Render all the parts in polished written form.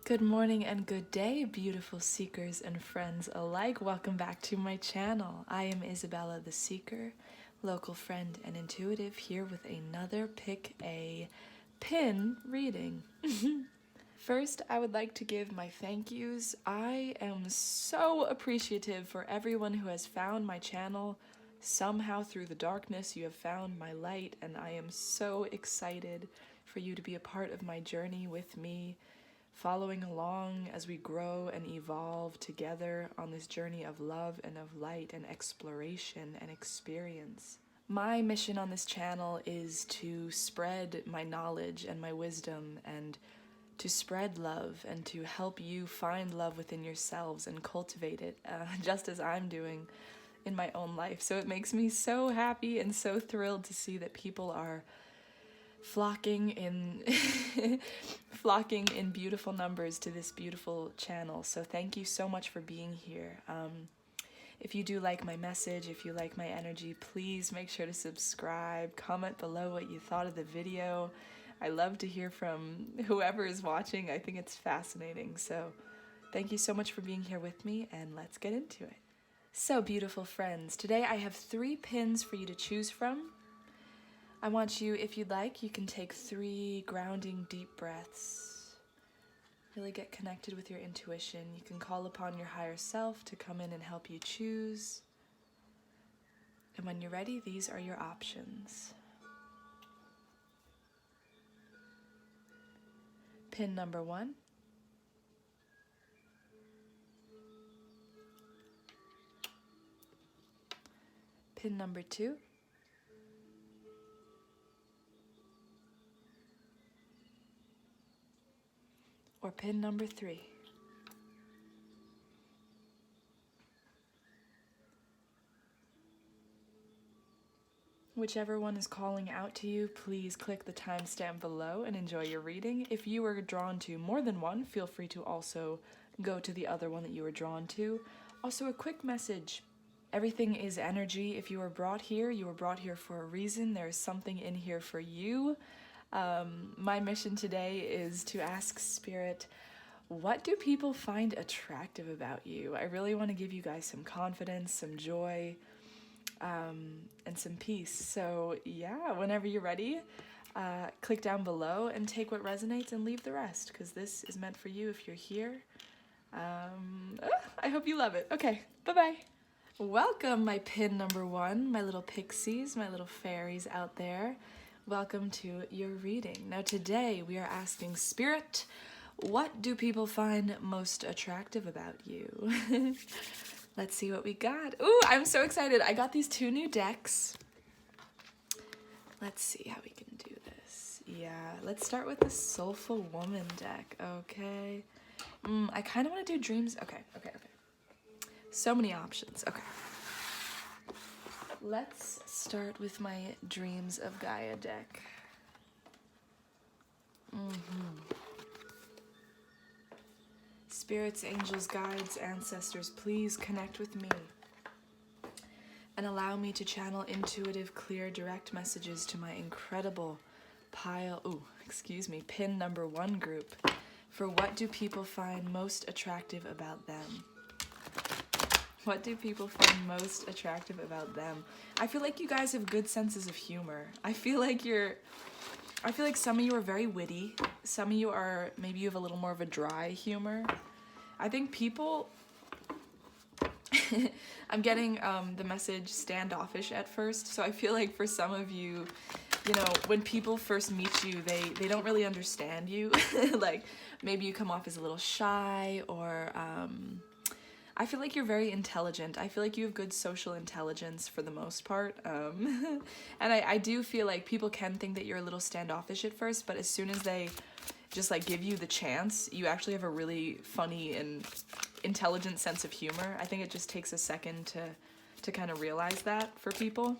Good morning and good day, beautiful seekers and friends alike. Welcome back to my channel. I am Isabella the Seeker, local friend and intuitive, here with another Pick a Pin reading. First, I would like to give my thank yous. I am so appreciative for everyone who has found my channel. Somehow through the darkness, you have found my light, and I am so excited for you to be a part of my journey with me, following along as we grow and evolve together on this journey of love and of light and exploration and experience. My mission on this channel is to spread my knowledge and my wisdom and to spread love and to help you find love within yourselves and cultivate it, just as I'm doing in my own life. So it makes me so happy and so thrilled to see that people are flocking in flocking in beautiful numbers to this beautiful channel. So thank you so much for being here. If you do like my message, if you like my energy, please make sure to subscribe, comment below what you thought of the video. I love to hear from whoever is watching. I think it's fascinating. So thank you so much for being here with me, and let's get into it. So beautiful friends, today I have 3 pins for you to choose from. I want you, if you'd like, you can take 3 grounding deep breaths. Really get connected with your intuition. You can call upon your higher self to come in and help you choose. And when you're ready, these are your options. Pin number 1. Pin number 2. Or pin number 3. Whichever one is calling out to you, please click the timestamp below and enjoy your reading. If you were drawn to more than one, feel free to also go to the other one that you were drawn to. Also, a quick message. Everything is energy. If you were brought here for a reason. There is something in here for you. My mission today is to ask Spirit, what do people find attractive about you? I really want to give you guys some confidence, some joy, and some peace. So yeah, whenever you're ready, click down below and take what resonates and leave the rest, because this is meant for you if you're here. I hope you love it. Okay, bye-bye. Welcome, my pin number 1, my little pixies, my little fairies out there. Welcome to your reading. Now today we are asking Spirit, what do people find most attractive about you? Let's see what we got. Ooh, I'm so excited. I got these 2 new decks. Let's see how we can do this. Yeah, let's start with the Soulful Woman deck, okay? I kind of want to do dreams. Okay. So many options. Okay. Let's start with my Dreams of Gaia deck. Spirits, angels, guides, ancestors, please connect with me and allow me to channel intuitive, clear, direct messages to my incredible pin number 1 group for what do people find most attractive about them? What do people find most attractive about them? I feel like you guys have good senses of humor. I feel like some of you are very witty. Some of you are, maybe you have a little more of a dry humor. I think people, I'm getting the message standoffish at first. So I feel like for some of you, you know, when people first meet you, they don't really understand you. Like maybe you come off as a little shy, or I feel like you're very intelligent. I feel like you have good social intelligence for the most part. And I do feel like people can think that you're a little standoffish at first, but as soon as they just like give you the chance, you actually have a really funny and intelligent sense of humor. I think it just takes a second to kind of realize that for people.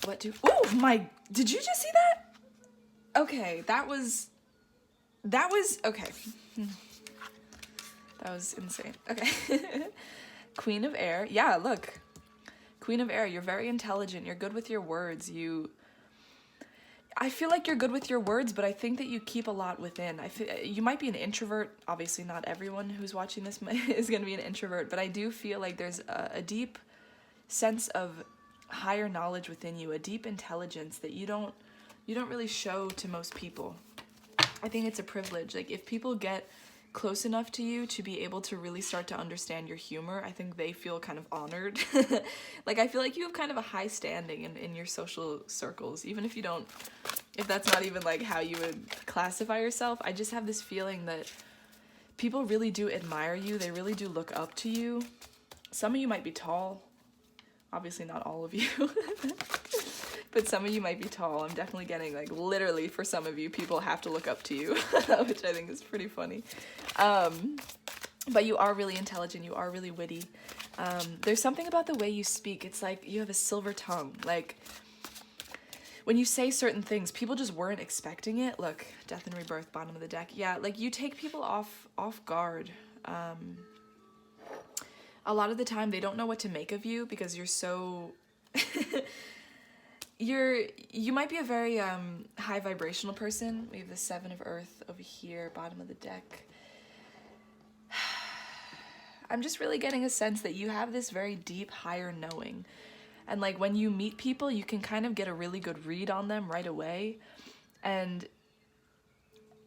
Did you just see that? Okay, that was, okay. That was insane. Okay. Queen of Air. Yeah, look. Queen of Air, you're very intelligent. You're good with your words. I feel like you're good with your words, but I think that you keep a lot within. I feel you might be an introvert. Obviously, not everyone who's watching this is going to be an introvert, but I do feel like there's a deep sense of higher knowledge within you, a deep intelligence that you don't really show to most people. I think it's a privilege. Like, if people get close enough to you to be able to really start to understand your humor, I think they feel kind of honored. Like, I feel like you have kind of a high standing in your social circles, even if that's not even like how you would classify yourself. I just have this feeling that people really do admire you. They really do look up to you. Some of you might be tall. Obviously not all of you. But some of you might be tall. I'm definitely getting, like, literally for some of you, people have to look up to you, which I think is pretty funny. But you are really intelligent. You are really witty. There's something about the way you speak. It's like you have a silver tongue. Like, when you say certain things, people just weren't expecting it. Look, death and rebirth, bottom of the deck. Yeah, like, you take people off guard. A lot of the time, they don't know what to make of you because you're so... You might be a very high vibrational person. We have the Seven of Earth over here, bottom of the deck. I'm just really getting a sense that you have this very deep, higher knowing. And, like, when you meet people, you can kind of get a really good read on them right away. And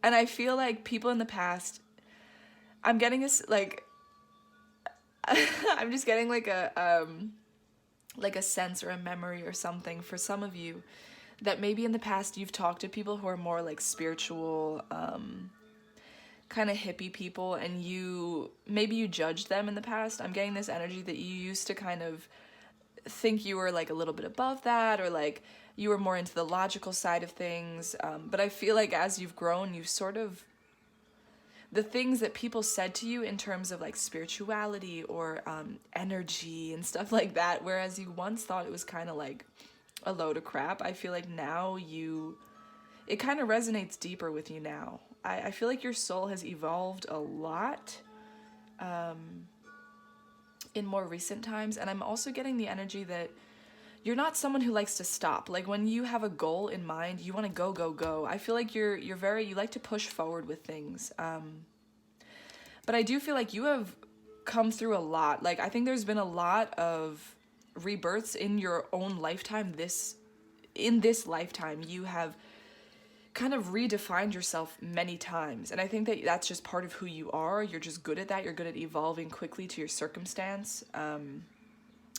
I feel like people in the past, I'm getting this, like, I'm just getting like a sense or a memory or something for some of you that maybe in the past you've talked to people who are more like spiritual, kind of hippie people, and maybe you judged them in the past. I'm getting this energy that you used to kind of think you were like a little bit above that, or like you were more into the logical side of things. But I feel like as you've grown, you've sort of, the things that people said to you in terms of like spirituality or energy and stuff like that, whereas you once thought it was kind of like a load of crap, I feel like now it kind of resonates deeper with you now. I feel like your soul has evolved a lot in more recent times, and I'm also getting the energy that you're not someone who likes to stop. Like, when you have a goal in mind, you want to go, go, go. I feel like you like to push forward with things. But I do feel like you have come through a lot. Like, I think there's been a lot of rebirths in your own lifetime. In this lifetime, you have kind of redefined yourself many times. And I think that that's just part of who you are. You're just good at that. You're good at evolving quickly to your circumstance.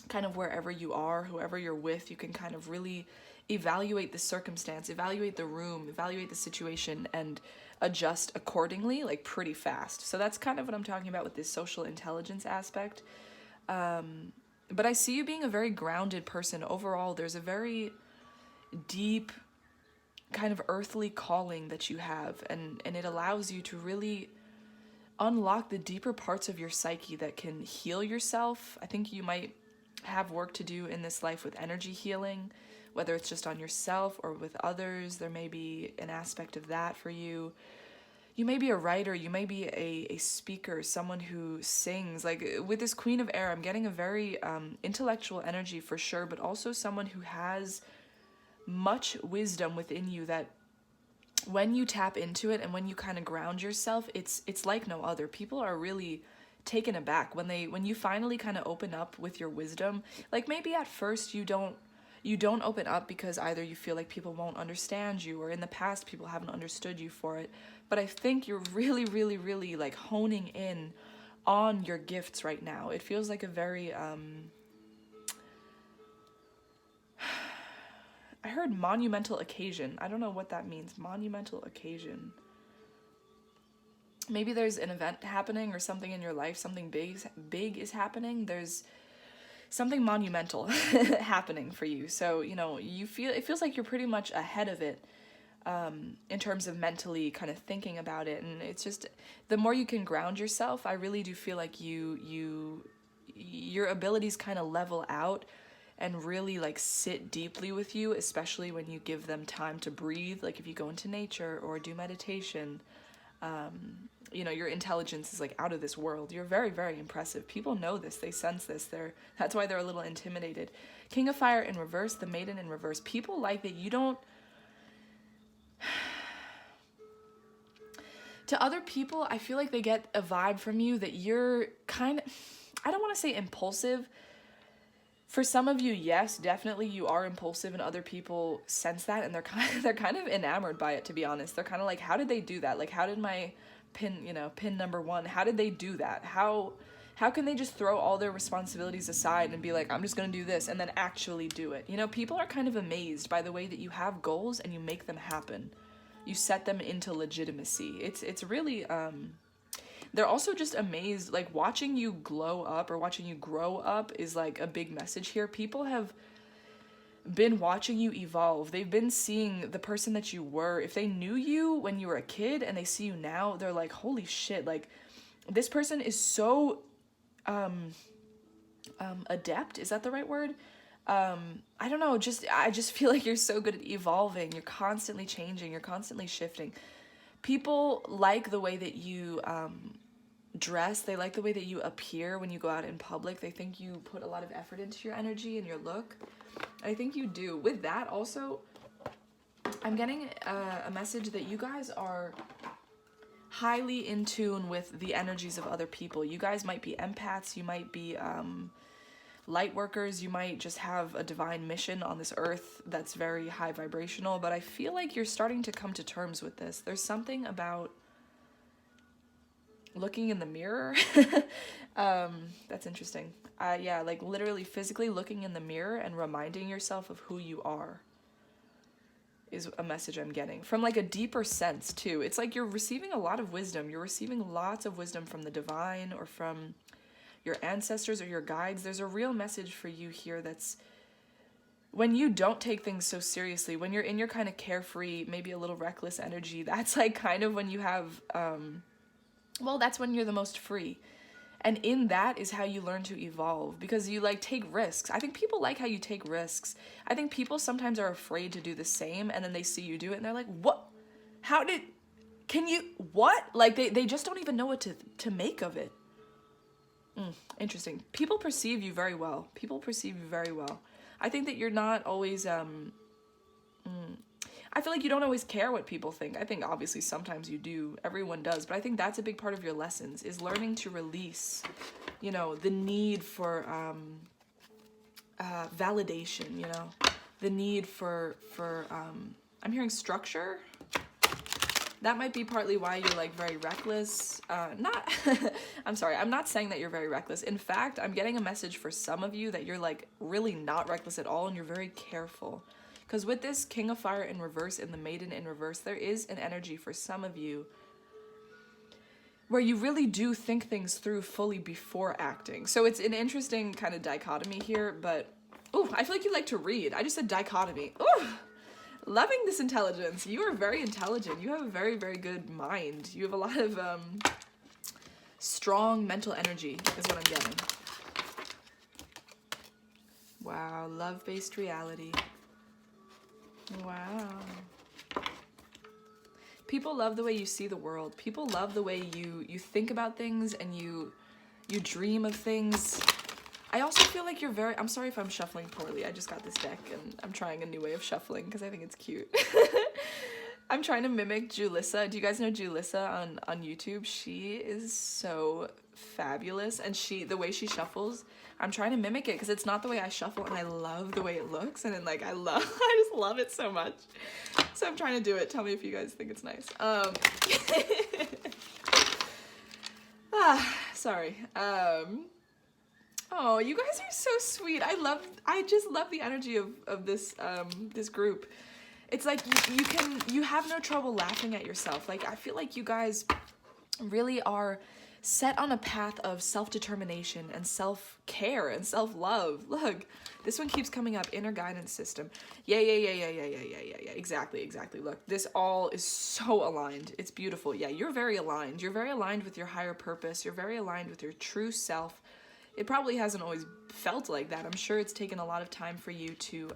Kind of wherever you are, whoever you're with, you can kind of really evaluate the circumstance, evaluate the room, evaluate the situation, and adjust accordingly, like, pretty fast. So that's kind of what I'm talking about with this social intelligence aspect. But I see you being a very grounded person overall. There's a very deep kind of earthly calling that you have, and it allows you to really unlock the deeper parts of your psyche that can heal yourself. I think you might have work to do in this life with energy healing, whether it's just on yourself or with others. There may be an aspect of that for you. You may be a writer, you may be a speaker, someone who sings. Like, with this Queen of Air, I'm getting a very intellectual energy for sure, but also someone who has much wisdom within you that when you tap into it and when you kind of ground yourself, it's like no other. People are really taken aback when you finally kind of open up with your wisdom. Like, maybe at first you don't open up because either you feel like people won't understand you, or in the past people haven't understood you for it. But I think you're really, really, really, like, honing in on your gifts right now. It feels like a very I heard monumental occasion. I don't know what that means. Monumental occasion. Maybe there's an event happening or something in your life, something big is happening. There's something monumental happening for you. So, it feels like you're pretty much ahead of it in terms of mentally kind of thinking about it. And it's just, the more you can ground yourself, I really do feel like your abilities kind of level out and really, like, sit deeply with you, especially when you give them time to breathe. Like, if you go into nature or do meditation, your intelligence is, like, out of this world. You're very, very impressive. People know this. They sense this. That's why they're a little intimidated. King of Fire in reverse, the Maiden in reverse. People like that you don't To other people, I feel like they get a vibe from you that you're kind of, I don't want to say impulsive. For some of you, yes, definitely you are impulsive, and other people sense that, and they're kind of enamored by it, to be honest. They're kind of like, how did they do that? Like, how did my pin, you know, pin number 1, how did they do that? How can they just throw all their responsibilities aside and be like, I'm just gonna do this, and then actually do it? You know, people are kind of amazed by the way that you have goals and you make them happen. You set them into legitimacy. It's really, they're also just amazed, like watching you glow up or watching you grow up is like a big message here. People have been watching you evolve. They've been seeing the person that you were. If they knew you when you were a kid and they see you now, they're like, holy shit, like this person is so adept. Is that the right word? I don't know, I just feel like you're so good at evolving. You're constantly changing, you're constantly shifting. People like the way that you dress. They like the way that you appear when you go out in public. They think you put a lot of effort into your energy and your look. I think you do. With that also, I'm getting a message that you guys are highly in tune with the energies of other people. You guys might be empaths, you might be light workers, you might just have a divine mission on this earth that's very high vibrational, but I feel like you're starting to come to terms with this. There's something about looking in the mirror. That's interesting. Yeah, like literally physically looking in the mirror and reminding yourself of who you are is a message I'm getting from like a deeper sense too. It's like you're receiving a lot of wisdom. You're receiving lots of wisdom from the divine or from your ancestors or your guides. There's a real message for you here that's when you don't take things so seriously, when you're in your kind of carefree, maybe a little reckless energy, that's like kind of when you have, well, that's when you're the most free. And in that is how you learn to evolve, because you like take risks. I think people like how you take risks. I think people sometimes are afraid to do the same, and then they see you do it and they're like, what? How did, can you, what? Like they just don't even know what to make of it. Interesting. People perceive you very well. People perceive you very well. I think that you're not always, I feel like you don't always care what people think. I think obviously sometimes you do. Everyone does. But I think that's a big part of your lessons, is learning to release, you know, the need for validation, you know, the need for I'm hearing structure. That might be partly why you're like very reckless. I'm sorry, I'm not saying that you're very reckless. In fact, I'm getting a message for some of you that you're like really not reckless at all and you're very careful. Because with this King of Fire in reverse and the Maiden in reverse, there is an energy for some of you where you really do think things through fully before acting. So it's an interesting kind of dichotomy here, but, ooh, I feel like you like to read. I just said dichotomy. Ooh, loving this intelligence. You are very intelligent. You have a very, very good mind. You have a lot of strong mental energy is what I'm getting. Wow, love-based reality. Wow. People love the way you see the world. People love the way you think about things and you dream of things. I also feel like you're very, I'm sorry if I'm shuffling poorly. I just got this deck and I'm trying a new way of shuffling because I think it's cute. I'm trying to mimic Julissa. Do you guys know Julissa on YouTube? She is so fabulous, and the way she shuffles, I'm trying to mimic it because it's not the way I shuffle, and I love the way it looks, and then like I just love it so much. So I'm trying to do it. Tell me if you guys think it's nice. Sorry. Oh, you guys are so sweet. I just love the energy of this this group. It's like you have no trouble laughing at yourself. Like I feel like you guys really are set on a path of self-determination and self-care and self-love. Look, this one keeps coming up, inner guidance system. Yeah. Exactly. Look, this all is so aligned. It's beautiful. Yeah, you're very aligned. You're very aligned with your higher purpose. You're very aligned with your true self. It probably hasn't always felt like that. I'm sure it's taken a lot of time for you to,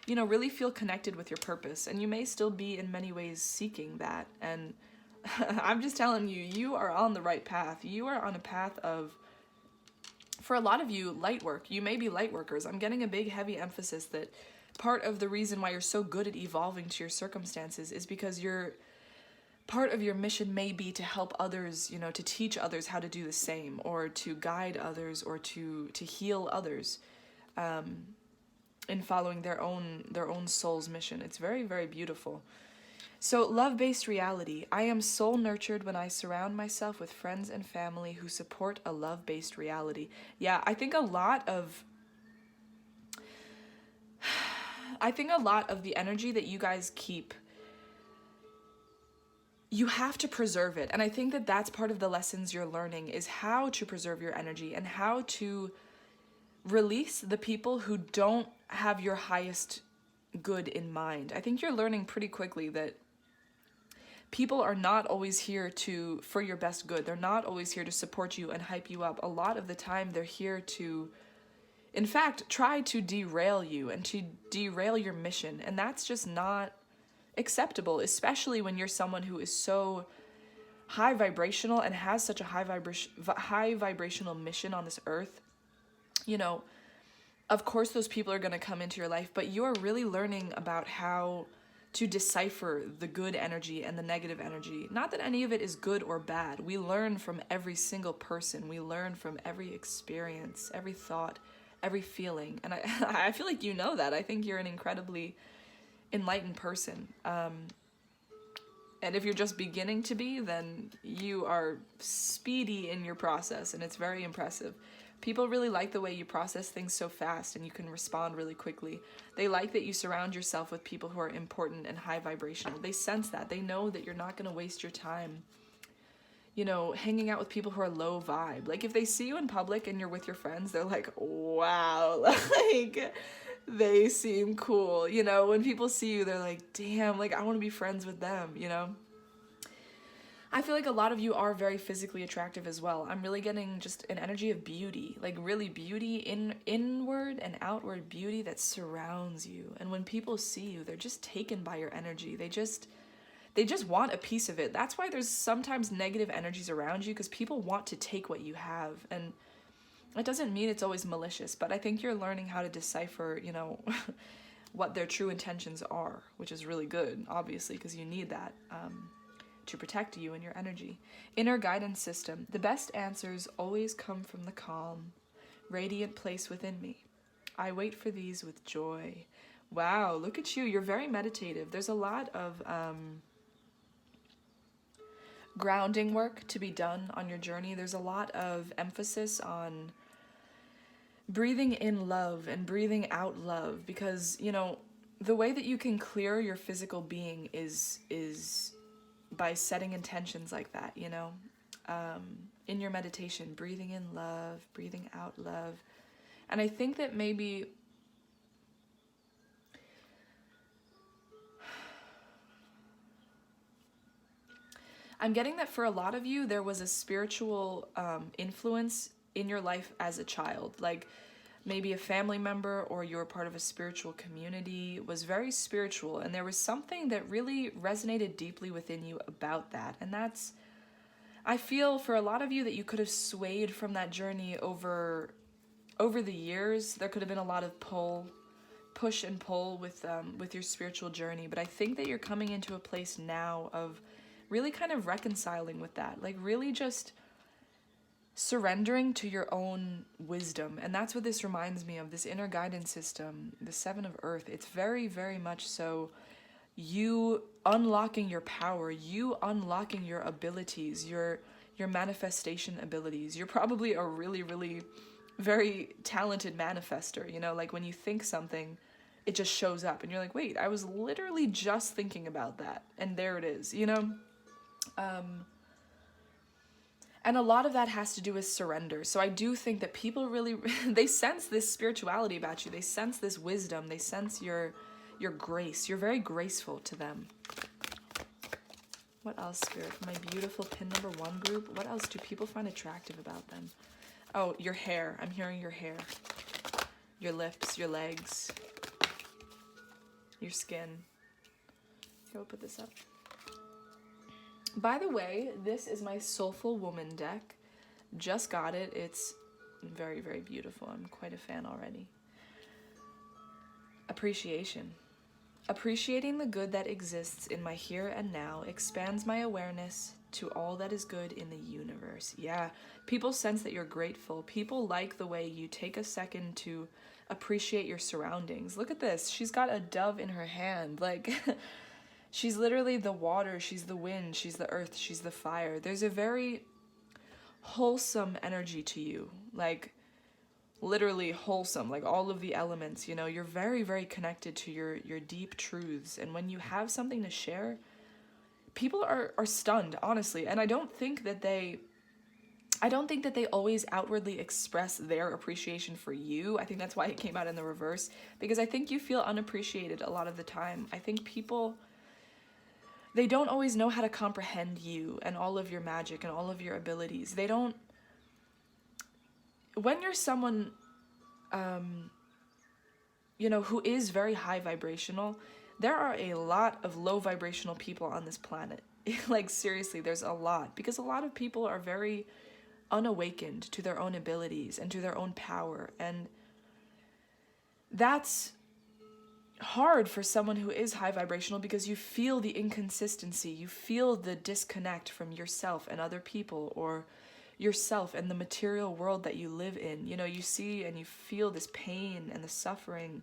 you know, really feel connected with your purpose. And you may still be in many ways seeking that. And I'm just telling you, you are on the right path. You are on a path of, for a lot of you, light work. You may be light workers. I'm getting a big, heavy emphasis that part of the reason why you're so good at evolving to your circumstances is because you're part of your mission may be to help others, you know, to teach others how to do the same, or to guide others, or to heal others, in following their own soul's mission. It's very, very beautiful. So, love-based reality. I am soul nurtured when I surround myself with friends and family who support a love-based reality. Yeah, I think a lot of the energy that you guys keep, you have to preserve it. And I think that that's part of the lessons you're learning, is how to preserve your energy and how to release the people who don't have your highest good in mind. I think you're learning pretty quickly that people are not always here for your best good. They're not always here to support you and hype you up. A lot of the time they're here to, in fact, try to derail you and to derail your mission. And that's just not acceptable, especially when you're someone who is so high vibrational and has such a high vibrational mission on this earth. You know, of course those people are going to come into your life, but you're really learning about how to decipher the good energy and the negative energy. Not that any of it is good or bad. We learn from every single person. We learn from every experience, every thought, every feeling. And I feel like you know that. I think you're an incredibly enlightened person. And if you're just beginning to be, then you are speedy in your process, and it's very impressive. People really like the way you process things so fast and you can respond really quickly. They like that you surround yourself with people who are important and high vibrational. They sense that. They know that you're not going to waste your time, you know, hanging out with people who are low vibe. Like, if they see you in public and you're with your friends, they're like, wow, like, they seem cool. You know, when people see you, they're like, damn, like, I want to be friends with them, you know? I feel like a lot of you are very physically attractive as well. I'm really getting just an energy of beauty, like really beauty, inward and outward beauty that surrounds you. And when people see you, they're just taken by your energy. They just want a piece of it. That's why there's sometimes negative energies around you, because people want to take what you have. And it doesn't mean it's always malicious, but I think you're learning how to decipher, you know, what their true intentions are, which is really good, obviously, because you need that. To protect you and your energy. Inner guidance system. The best answers always come from the calm, radiant place within me. I wait for these with joy. Wow, look at you. You're very meditative. There's a lot of grounding work to be done on your journey. There's a lot of emphasis on breathing in love and breathing out love, because, you know, the way that you can clear your physical being is by setting intentions like that, you know, in your meditation, breathing in love, breathing out love. And I think that maybe I'm getting that for a lot of you, there was a spiritual influence in your life as a child. Like, maybe a family member or you're part of a spiritual community was very spiritual, and there was something that really resonated deeply within you about that. And that's, I feel for a lot of you that you could have swayed from that journey over the years. There could have been a lot of push and pull with your spiritual journey, but I think that you're coming into a place now of really kind of reconciling with that, like really just surrendering to your own wisdom. And that's what this reminds me of, this inner guidance system, the 7 of Earth. It's very, very much so you unlocking your power, you unlocking your abilities, your manifestation abilities. You're probably a really, really very talented manifester, you know, like when you think something, it just shows up and you're like, wait, I was literally just thinking about that, and there it is, you know? And a lot of that has to do with surrender. So I do think that people really, they sense this spirituality about you. They sense this wisdom. They sense your grace. You're very graceful to them. What else, Spirit? My beautiful pin number 1 group. What else do people find attractive about them? Oh, your hair. I'm hearing your hair. Your lips, your legs, your skin. Here, we'll put this up. By the way, this is my Soulful Woman deck. Just got it. It's very, very beautiful. I'm quite a fan already. Appreciation. Appreciating the good that exists in my here and now expands my awareness to all that is good in the universe. Yeah, people sense that you're grateful. People like the way you take a second to appreciate your surroundings. Look at this. She's got a dove in her hand. Like, she's literally the water, she's the wind, she's the earth, she's the fire. There's a very wholesome energy to you. Like, literally wholesome, like all of the elements, you know, you're very, very connected to your deep truths. And when you have something to share, people are stunned, honestly. And I don't think that they always outwardly express their appreciation for you. I think that's why it came out in the reverse, because I think you feel unappreciated a lot of the time. I think people, they don't always know how to comprehend you and all of your magic and all of your abilities. They don't, when you're someone, you know, who is very high vibrational, there are a lot of low vibrational people on this planet. Like, seriously, there's a lot, because a lot of people are very unawakened to their own abilities and to their own power. And that's hard for someone who is high vibrational, because you feel the inconsistency, you feel the disconnect from yourself and other people, or yourself and the material world that you live in. You know, you see and you feel this pain and the suffering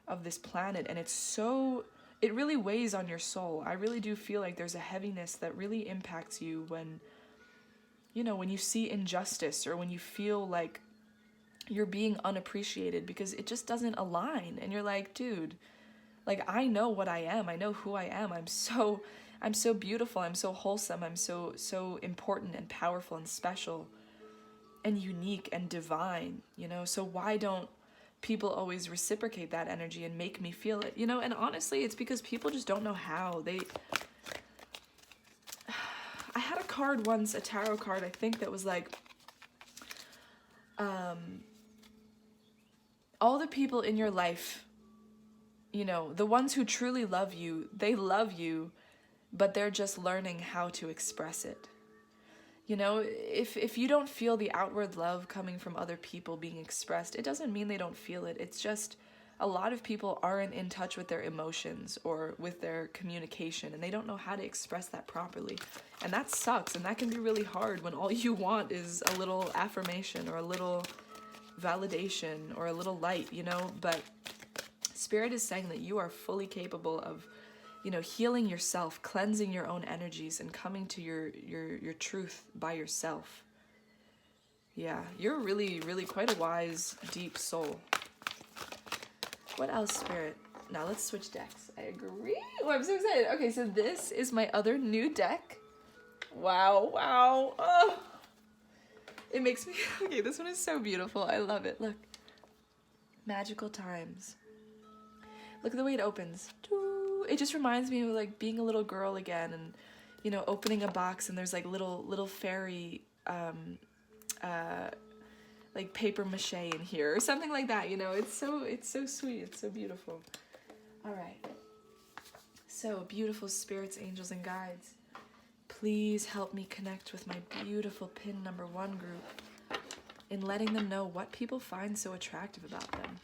of this planet, and it really weighs on your soul. I really do feel like there's a heaviness that really impacts you when, you know, when you see injustice, or when you feel like you're being unappreciated, because it just doesn't align. And you're like, dude, like, I know what I am. I know who I am. I'm so beautiful. I'm so wholesome. I'm so important and powerful and special and unique and divine, you know? So why don't people always reciprocate that energy and make me feel it, you know? And honestly, it's because people just don't know how. I had a card once, a tarot card, I think, that was like, all the people in your life, you know, the ones who truly love you, they love you, but they're just learning how to express it. You know, if you don't feel the outward love coming from other people being expressed, it doesn't mean they don't feel it. It's just a lot of people aren't in touch with their emotions or with their communication, and they don't know how to express that properly. And that sucks, and that can be really hard when all you want is a little affirmation or a little validation or a little light, you know? But Spirit is saying that you are fully capable of, you know, healing yourself, cleansing your own energies, and coming to your truth by yourself. Yeah, you're really, really quite a wise, deep soul. What else, Spirit? Now let's switch decks. I agree. Oh, I'm so excited. Okay, so this is my other new deck. Wow. Oh, it makes me... Okay, this one is so beautiful. I love it. Look. Magical times. Look at the way it opens. It just reminds me of like being a little girl again, and, you know, opening a box and there's like little fairy like paper mache in here or something like that, you know. It's so sweet. It's so beautiful. All right. So, beautiful spirits, angels, and guides, please help me connect with my beautiful pin number 1 group in letting them know what people find so attractive about them.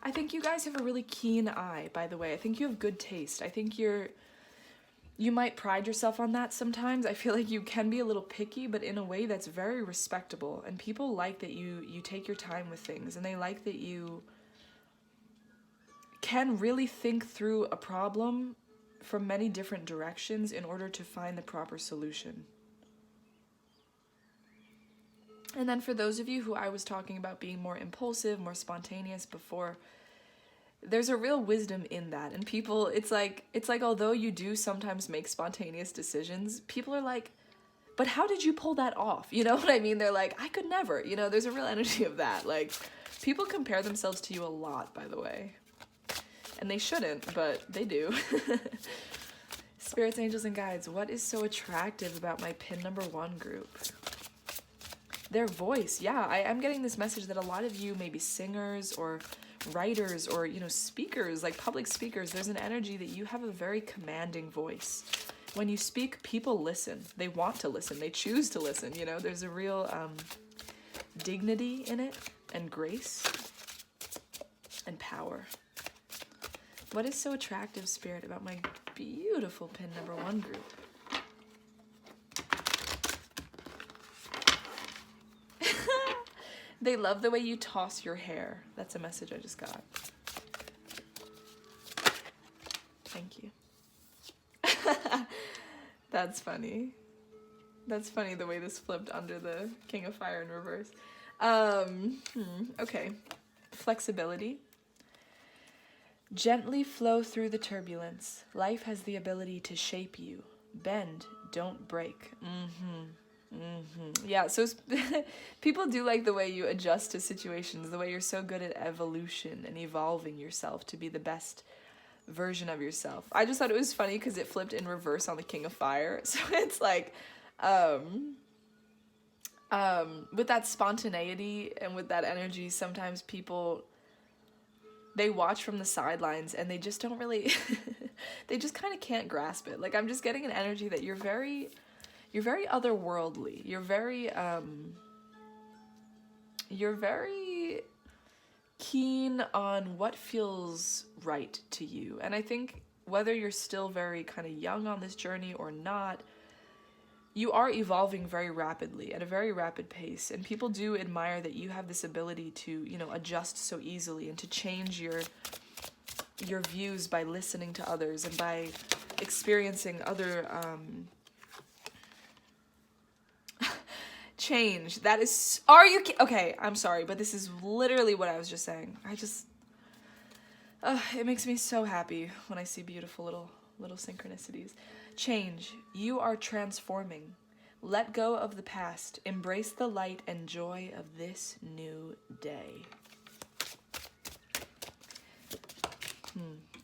I think you guys have a really keen eye, by the way. I think you have good taste. I think you might pride yourself on that sometimes. I feel like you can be a little picky, but in a way that's very respectable. And people like that you take your time with things, and they like that you can really think through a problem from many different directions in order to find the proper solution. And then for those of you who I was talking about being more impulsive, more spontaneous before, there's a real wisdom in that. And people, it's like although you do sometimes make spontaneous decisions, people are like, but how did you pull that off? You know what I mean? They're like, I could never. You know, there's a real energy of that. Like, people compare themselves to you a lot, by the way. And they shouldn't, but they do. Spirits, angels, and guides, what is so attractive about my pin number 1 group? Their voice. Yeah, I am getting this message that a lot of you may be singers or writers or, you know, speakers, like public speakers, there's an energy that you have a very commanding voice. When you speak, people listen. They want to listen. They choose to listen, you know. There's a real dignity in it, and grace, and power. What is so attractive, Spirit, about my beautiful pin number 1 group? They love the way you toss your hair. That's a message I just got. Thank you. That's funny. That's funny the way this flipped under the King of Fire in reverse. Okay. Flexibility. Gently flow through the turbulence. Life has the ability to shape you. Bend, don't break. Yeah, so people do like the way you adjust to situations, the way you're so good at evolution and evolving yourself to be the best version of yourself. I just thought it was funny because it flipped in reverse on the King of Fire. So it's like, with that spontaneity and with that energy, sometimes people, they watch from the sidelines and they just don't really, they just kind of can't grasp it. Like, I'm just getting an energy that you're very otherworldly. You're very keen on what feels right to you. And I think whether you're still very kind of young on this journey or not, you are evolving very rapidly at a very rapid pace. And people do admire that you have this ability to, you know, adjust so easily and to change your views by listening to others and by experiencing other change. That is, okay, I'm sorry, but this is literally what I was just saying. It makes me so happy when I see beautiful little synchronicities. Change. You are transforming. Let go of the past. Embrace the light and joy of this new day.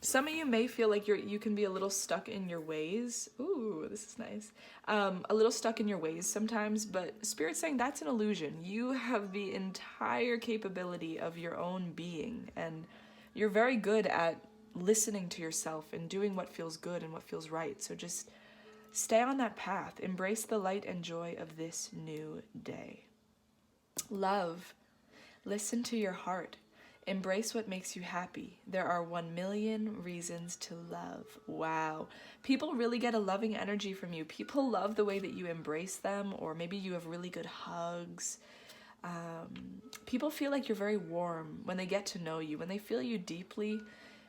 Some of you may feel like you can be a little stuck in your ways. Ooh, this is nice. A little stuck in your ways sometimes, but Spirit's saying that's an illusion. You have the entire capability of your own being, and you're very good at listening to yourself and doing what feels good and what feels right. So just stay on that path. Embrace the light and joy of this new day. Love. Listen to your heart. Embrace what makes you happy. There are 1,000,000 reasons to love. Wow. People really get a loving energy from you. People love the way that you embrace them, or maybe you have really good hugs. People feel like you're very warm when they get to know you, when they feel you deeply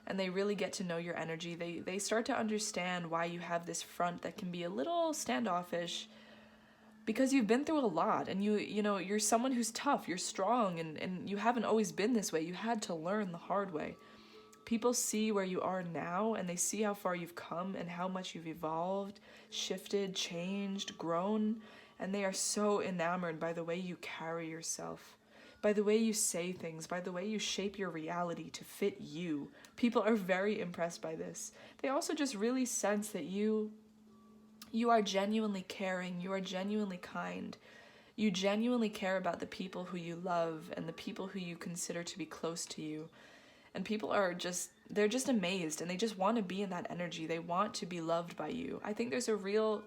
and they really get to know your energy. They start to understand why you have this front that can be a little standoffish, because you've been through a lot, and you know, you're someone who's tough, you're strong, and you haven't always been this way. You had to learn the hard way. People see where you are now, and they see how far you've come and how much you've evolved, shifted, changed, grown, and they are so enamored by the way you carry yourself, by the way you say things, by the way you shape your reality to fit you. People are very impressed by this. They also just really sense that you are genuinely caring, you are genuinely kind, you genuinely care about the people who you love and the people who you consider to be close to you. And people are they're just amazed, and they just want to be in that energy. They want to be loved by you. I think there's a real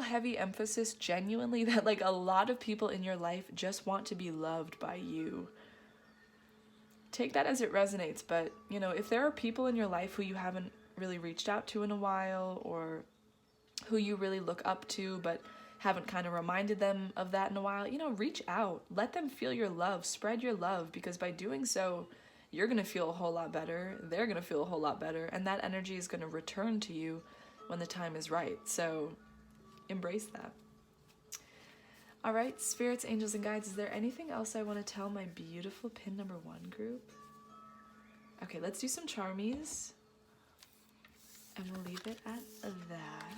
heavy emphasis genuinely that like a lot of people in your life just want to be loved by you. Take that as it resonates, but you know, if there are people in your life who you haven't really reached out to in a while, or who you really look up to but haven't kind of reminded them of that in a while, you know, reach out. Let them feel your love. Spread your love, because by doing so, you're going to feel a whole lot better. They're going to feel a whole lot better, and that energy is going to return to you when the time is right. So embrace that. All right, spirits, angels, and guides, is there anything else I want to tell my beautiful pin number 1 group? Okay, let's do some charmies. And we'll leave it at that.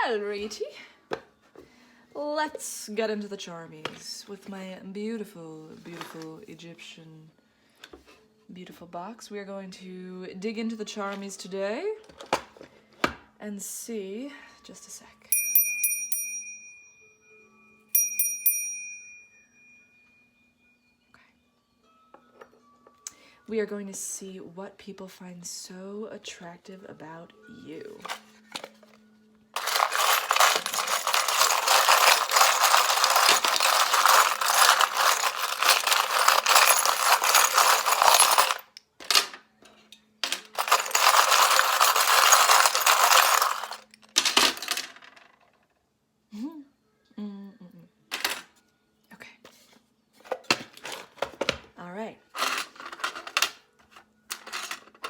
Alrighty. Let's get into the charmies with my beautiful, beautiful Egyptian beautiful box. We are going to dig into the charmies today and see, just a sec. Okay. We are going to see what people find so attractive about you.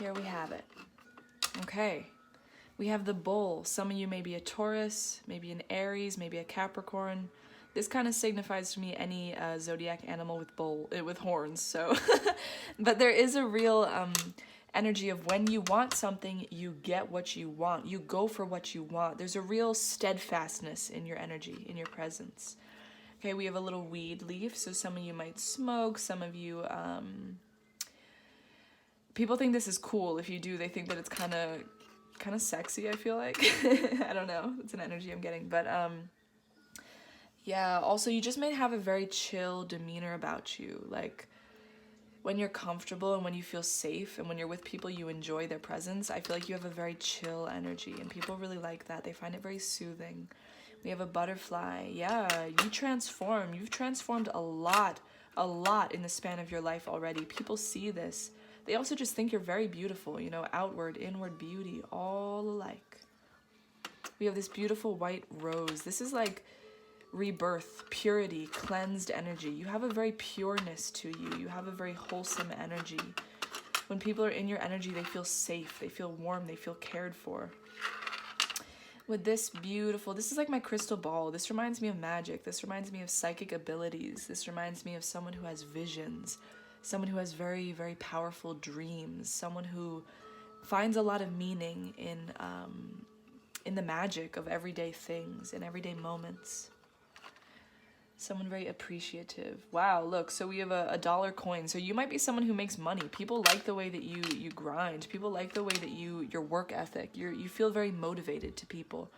Here we have it. Okay, we have the bull. Some of you may be a Taurus, maybe an Aries, maybe a Capricorn. This kind of signifies to me any zodiac animal with horns. So, but there is a real energy of when you want something, you get what you want. You go for what you want. There's a real steadfastness in your energy, in your presence. Okay, we have a little weed leaf. So some of you might smoke. Some of you. People think this is cool. If you do, they think that it's kind of sexy, I feel like. I don't know. It's an energy I'm getting. But, yeah, also you just may have a very chill demeanor about you. Like, when you're comfortable and when you feel safe and when you're with people you enjoy their presence, I feel like you have a very chill energy. And people really like that. They find it very soothing. We have a butterfly. Yeah, you transform. You've transformed a lot in the span of your life already. People see this. They also just think you're very beautiful, you know, outward, inward beauty, all alike. We have this beautiful white rose. This is like rebirth, purity, cleansed energy. You have a very pureness to you. You have a very wholesome energy. When people are in your energy, they feel safe, they feel warm, they feel cared for. With this beautiful, this is like my crystal ball. This reminds me of magic. This reminds me of psychic abilities. This reminds me of someone who has visions. Someone who has very, very powerful dreams. Someone who finds a lot of meaning in the magic of everyday things, in everyday moments. Someone very appreciative. Wow, look, so we have a dollar coin. So you might be someone who makes money. People like the way that you grind. People like the way that your work ethic. You feel very motivated to people.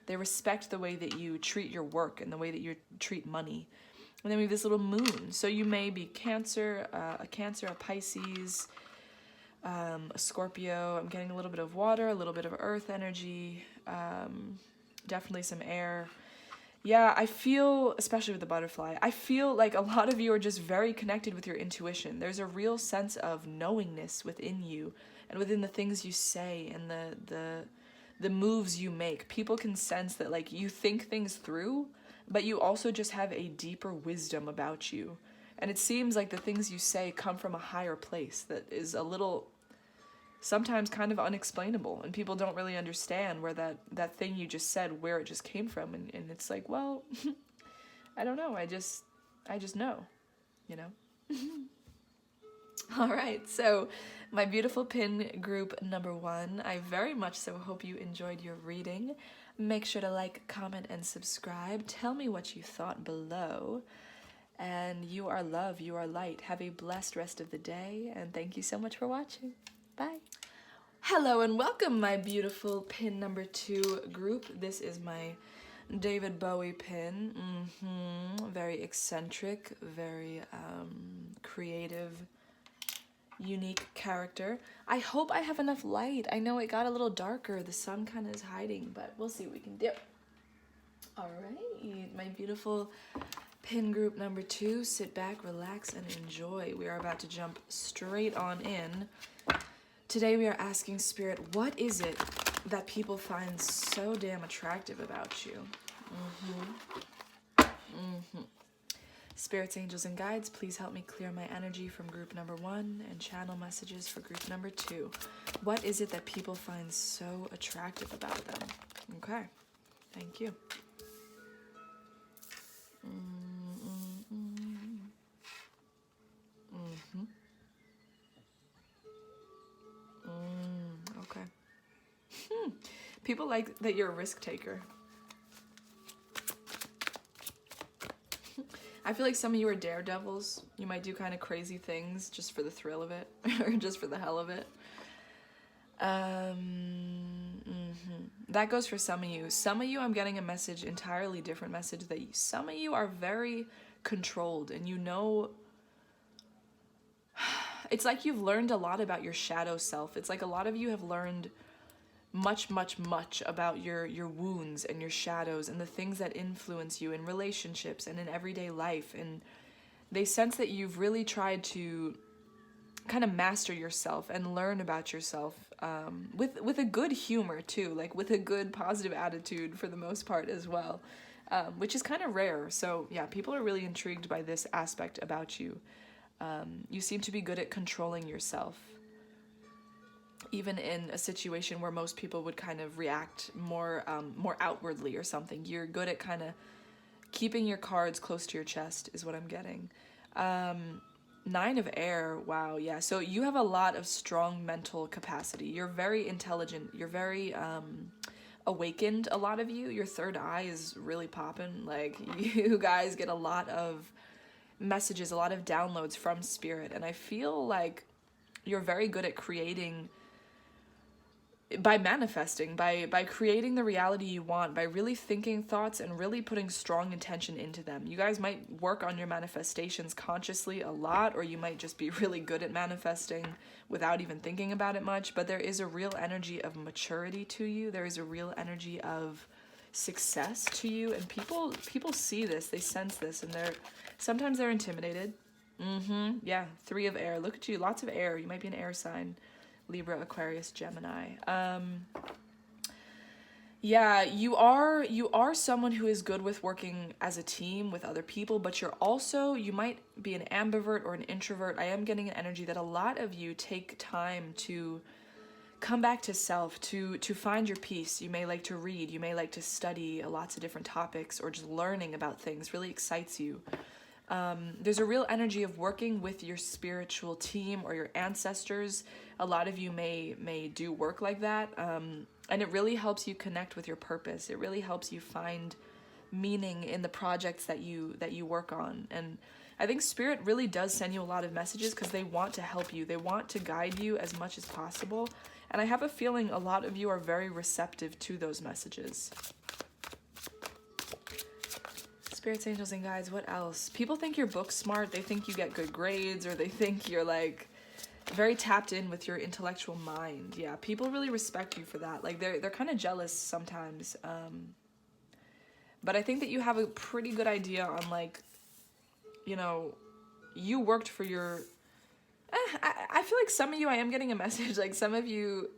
They respect the way that you treat your work and the way that you treat money. And then we have this little moon. So you may be Cancer, a Pisces, a Scorpio. I'm getting a little bit of water, a little bit of earth energy, definitely some air. Yeah, I feel, especially with the butterfly, I feel like a lot of you are just very connected with your intuition. There's a real sense of knowingness within you and within the things you say and the moves you make. People can sense that, like, you think things through, but you also just have a deeper wisdom about you. And it seems like the things you say come from a higher place that is a little, sometimes kind of unexplainable. And people don't really understand where that thing you just said, where it just came from. And it's like, well, I don't know. I just know, you know? All right, so my beautiful pin group number 1, I very much so hope you enjoyed your reading. Make sure to like, comment, and subscribe. Tell me what you thought below. And you are love, you are light. Have a blessed rest of the day, and thank you so much for watching. Bye. Hello and welcome, my beautiful pin number 2 group. This is my David Bowie pin. Very eccentric, very creative, unique character. I hope I have enough light. I know it got a little darker. The sun kind of is hiding, but we'll see what we can do. All right, my beautiful pin group number 2. Sit back, relax, and enjoy. We are about to jump straight on in. Today we are asking Spirit, what is it that people find so damn attractive about you? Spirits, angels, and guides, please help me clear my energy from group number 1 and channel messages for group number 2. What is it that people find so attractive about them? Okay, thank you. Okay. People like that you're a risk taker. I feel like some of you are daredevils. You might do kind of crazy things just for the thrill of it, or just for the hell of it. That goes for some of you. Some of you, I'm getting a message, entirely different message, that some of you are very controlled, and you know, it's like you've learned a lot about your shadow self. It's like a lot of you have learned much about your wounds and your shadows and the things that influence you in relationships and in everyday life. And they sense that you've really tried to kind of master yourself and learn about yourself, with a good humor too, like with a good positive attitude for the most part as well, which is kind of rare. So yeah, people are really intrigued by this aspect about you. You seem to be good at controlling yourself, even in a situation where most people would kind of react more outwardly or something. You're good at kind of keeping your cards close to your chest is what I'm getting. 9 of air, wow, yeah. So you have a lot of strong mental capacity. You're very intelligent. You're very awakened, a lot of you. Your third eye is really popping. Like, you guys get a lot of messages, a lot of downloads from spirit. And I feel like you're very good at creating, by manifesting, by creating the reality you want, by really thinking thoughts and really putting strong intention into them. You guys might work on your manifestations consciously a lot, or you might just be really good at manifesting without even thinking about it much, but there is a real energy of maturity to you. There is a real energy of success to you, and people see this, they sense this, and sometimes they're intimidated. Yeah, 3 of air. Look at you, lots of air. You might be an air sign. Libra, Aquarius, Gemini. Yeah, you are someone who is good with working as a team with other people, but you might be an ambivert or an introvert. I am getting an energy that a lot of you take time to come back to self, to find your peace. You may like to read, you may like to study lots of different topics, or just learning about things really excites you. There's a real energy of working with your spiritual team or your ancestors. A lot of you may do work like that, and it really helps you connect with your purpose. It really helps you find meaning in the projects that you work on. And I think spirit really does send you a lot of messages because they want to help you. They want to guide you as much as possible. And I have a feeling a lot of you are very receptive to those messages. Spirits, angels, and guides, what else? People think you're book smart. They think you get good grades, or they think you're like very tapped in with your intellectual mind. Yeah, people really respect you for that. Like, they're kind of jealous sometimes. But I think that you have a pretty good idea on, like, you know, you worked for your... I feel like some of you, I am getting a message, like some of you...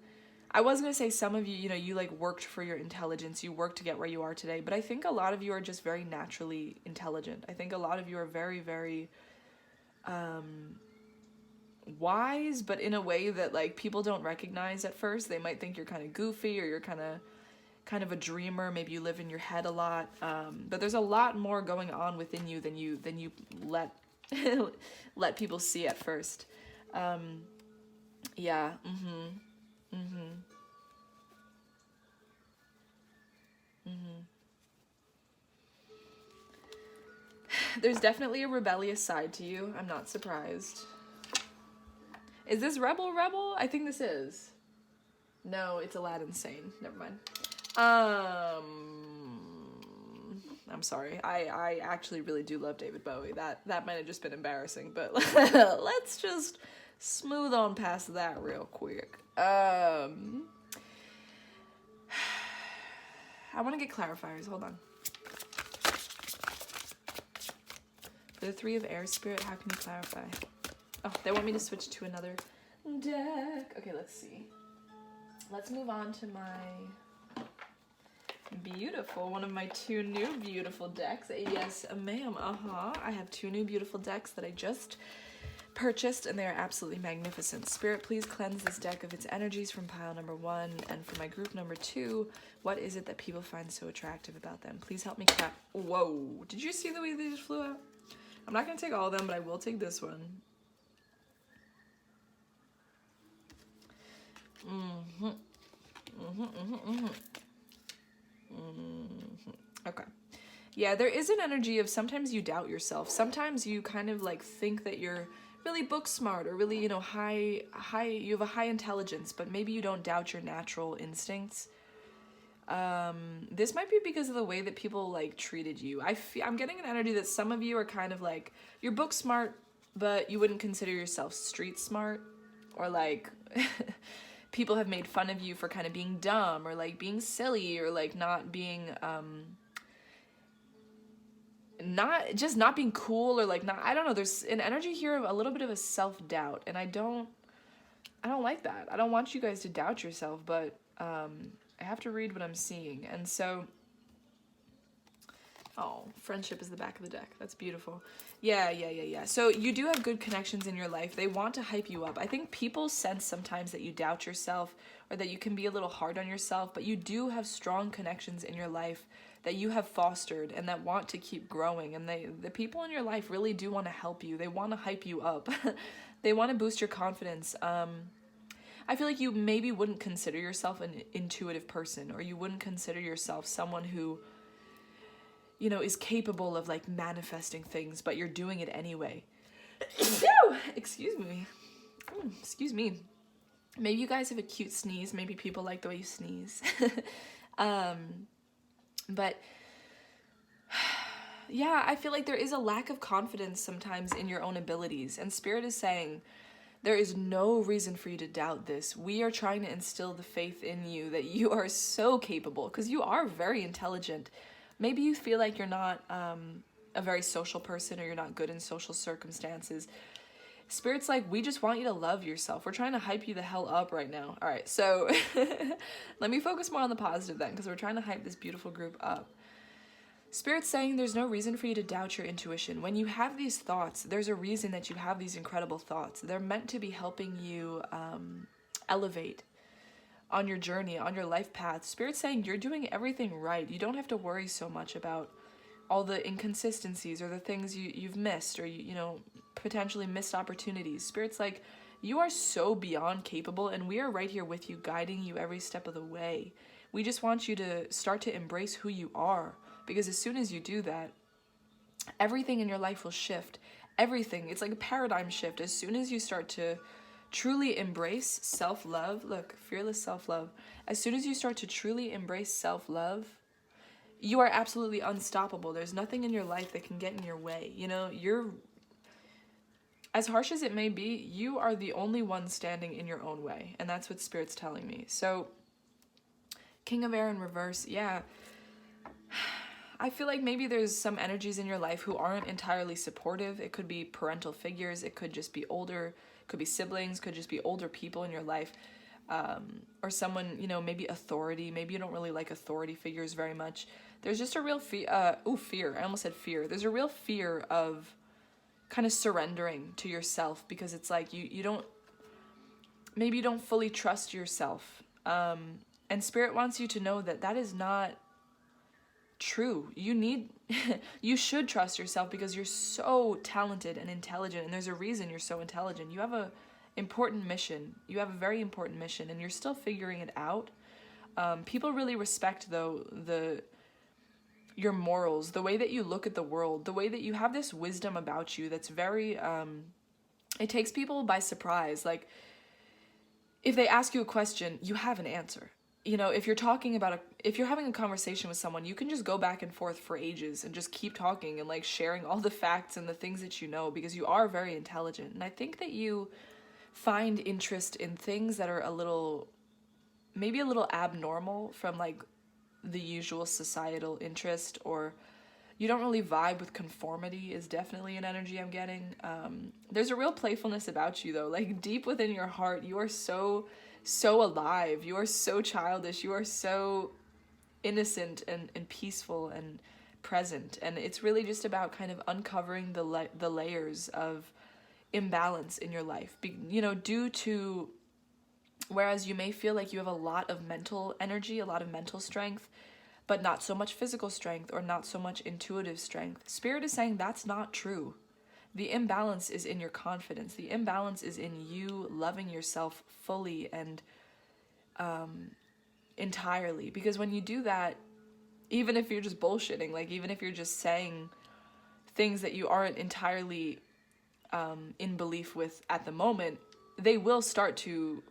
I was going to say some of you, you know, you like worked for your intelligence, you worked to get where you are today, but I think a lot of you are just very naturally intelligent. I think a lot of you are very, very wise, but in a way that like people don't recognize at first. They might think you're kind of goofy, or you're kind of a dreamer. Maybe you live in your head a lot, but there's a lot more going on within you than you let let people see at first. Yeah. There's definitely a rebellious side to you. I'm not surprised. Is this rebel? I think this is. No, it's Aladdin Sane. Never mind. I'm sorry. I actually really do love David Bowie. That might have just been embarrassing, but let's just smooth on past that real quick. I want to get clarifiers. Hold on. For the 3 of air, spirit, how can you clarify? Oh, they want me to switch to another deck. Okay, let's see. Let's move on to my one of my 2 new beautiful decks. Yes, ma'am. I have 2 new beautiful decks that I just purchased, and they are absolutely magnificent. Spirit, please cleanse this deck of its energies from pile number 1, and for my group number 2, what is it that people find so attractive about them? Please help me Whoa, did you see the way they just flew out? I'm not going to take all of them, but I will take this one. Okay. Yeah, there is an energy of sometimes you doubt yourself. Sometimes you kind of like think that you're really book smart or really, you know, you have a high intelligence, but maybe you don't doubt your natural instincts. This might be because of the way that people like treated you. I'm getting an energy that some of you are kind of like, you're book smart, but you wouldn't consider yourself street smart, or like people have made fun of you for kind of being dumb or like being silly or like not being not being cool, or like not, I don't know, there's an energy here of a little bit of a self-doubt, and I don't like that. I don't want you guys to doubt yourself, but I have to read what I'm seeing. And so, oh, friendship is the back of the deck. That's beautiful. Yeah. So you do have good connections in your life. They want to hype you up. I think people sense sometimes that you doubt yourself or that you can be a little hard on yourself, but you do have strong connections in your life that you have fostered and that want to keep growing. And the people in your life really do want to help you. They want to hype you up. They want to boost your confidence. I feel like you maybe wouldn't consider yourself an intuitive person, or you wouldn't consider yourself someone who, you know, is capable of like manifesting things, but you're doing it anyway. Excuse me. Excuse me. Maybe you guys have a cute sneeze. Maybe people like the way you sneeze. But yeah, I feel like there is a lack of confidence sometimes in your own abilities. And Spirit is saying, there is no reason for you to doubt this. We are trying to instill the faith in you that you are so capable, because you are very intelligent. Maybe you feel like you're not a very social person, or you're not good in social circumstances. Spirit's like, we just want you to love yourself. We're trying to hype you the hell up right now. All right, so let me focus more on the positive then, because we're trying to hype this beautiful group up. Spirit's saying there's no reason for you to doubt your intuition. When you have these thoughts, there's a reason that you have these incredible thoughts. They're meant to be helping you elevate on your journey, on your life path. Spirit's saying you're doing everything right. You don't have to worry so much about all the inconsistencies or the things you've missed, or you know, potentially missed opportunities. Spirit's like, you are so beyond capable, and we are right here with you, guiding you every step of the way. We just want you to start to embrace who you are, because as soon as you do that, everything in your life will shift. Everything. It's like a paradigm shift. As soon as you start to truly embrace self-love, look, fearless self-love. As soon as you start to truly embrace self-love, you are absolutely unstoppable. There's nothing in your life that can get in your way. You know, you're, as harsh as it may be, you are the only one standing in your own way. And that's what Spirit's telling me. So, King of Air in reverse, yeah. I feel like maybe there's some energies in your life who aren't entirely supportive. It could be parental figures. It could just be older. It could be siblings. Could just be older people in your life. Or someone, you know, maybe authority. Maybe you don't really like authority figures very much. There's just a real fear. I almost said fear. There's a real fear of kind of surrendering to yourself, because it's like you don't, maybe you don't fully trust yourself. And Spirit wants you to know that that is not true. You should trust yourself, because you're so talented and intelligent, and there's a reason you're so intelligent. You have a important mission. You have a very important mission, and you're still figuring it out. People really respect, though, your morals, the way that you look at the world, the way that you have this wisdom about you that's very, it takes people by surprise. Like, if they ask you a question, you have an answer. You know, if you're having a conversation with someone, you can just go back and forth for ages and just keep talking and like sharing all the facts and the things that you know, because you are very intelligent. And I think that you find interest in things that are maybe a little abnormal from like the usual societal interest, or you don't really vibe with conformity is definitely an energy I'm getting. There's a real playfulness about you, though. Like, deep within your heart, you are so alive. You are so childish. You are so innocent and peaceful and present. And it's really just about kind of uncovering the layers of imbalance in your life. You know, due to, whereas you may feel like you have a lot of mental energy, a lot of mental strength, but not so much physical strength or not so much intuitive strength. Spirit is saying that's not true. The imbalance is in your confidence. The imbalance is in you loving yourself fully and entirely. Because when you do that, even if you're just bullshitting, like even if you're just saying things that you aren't entirely in belief with at the moment, they will start to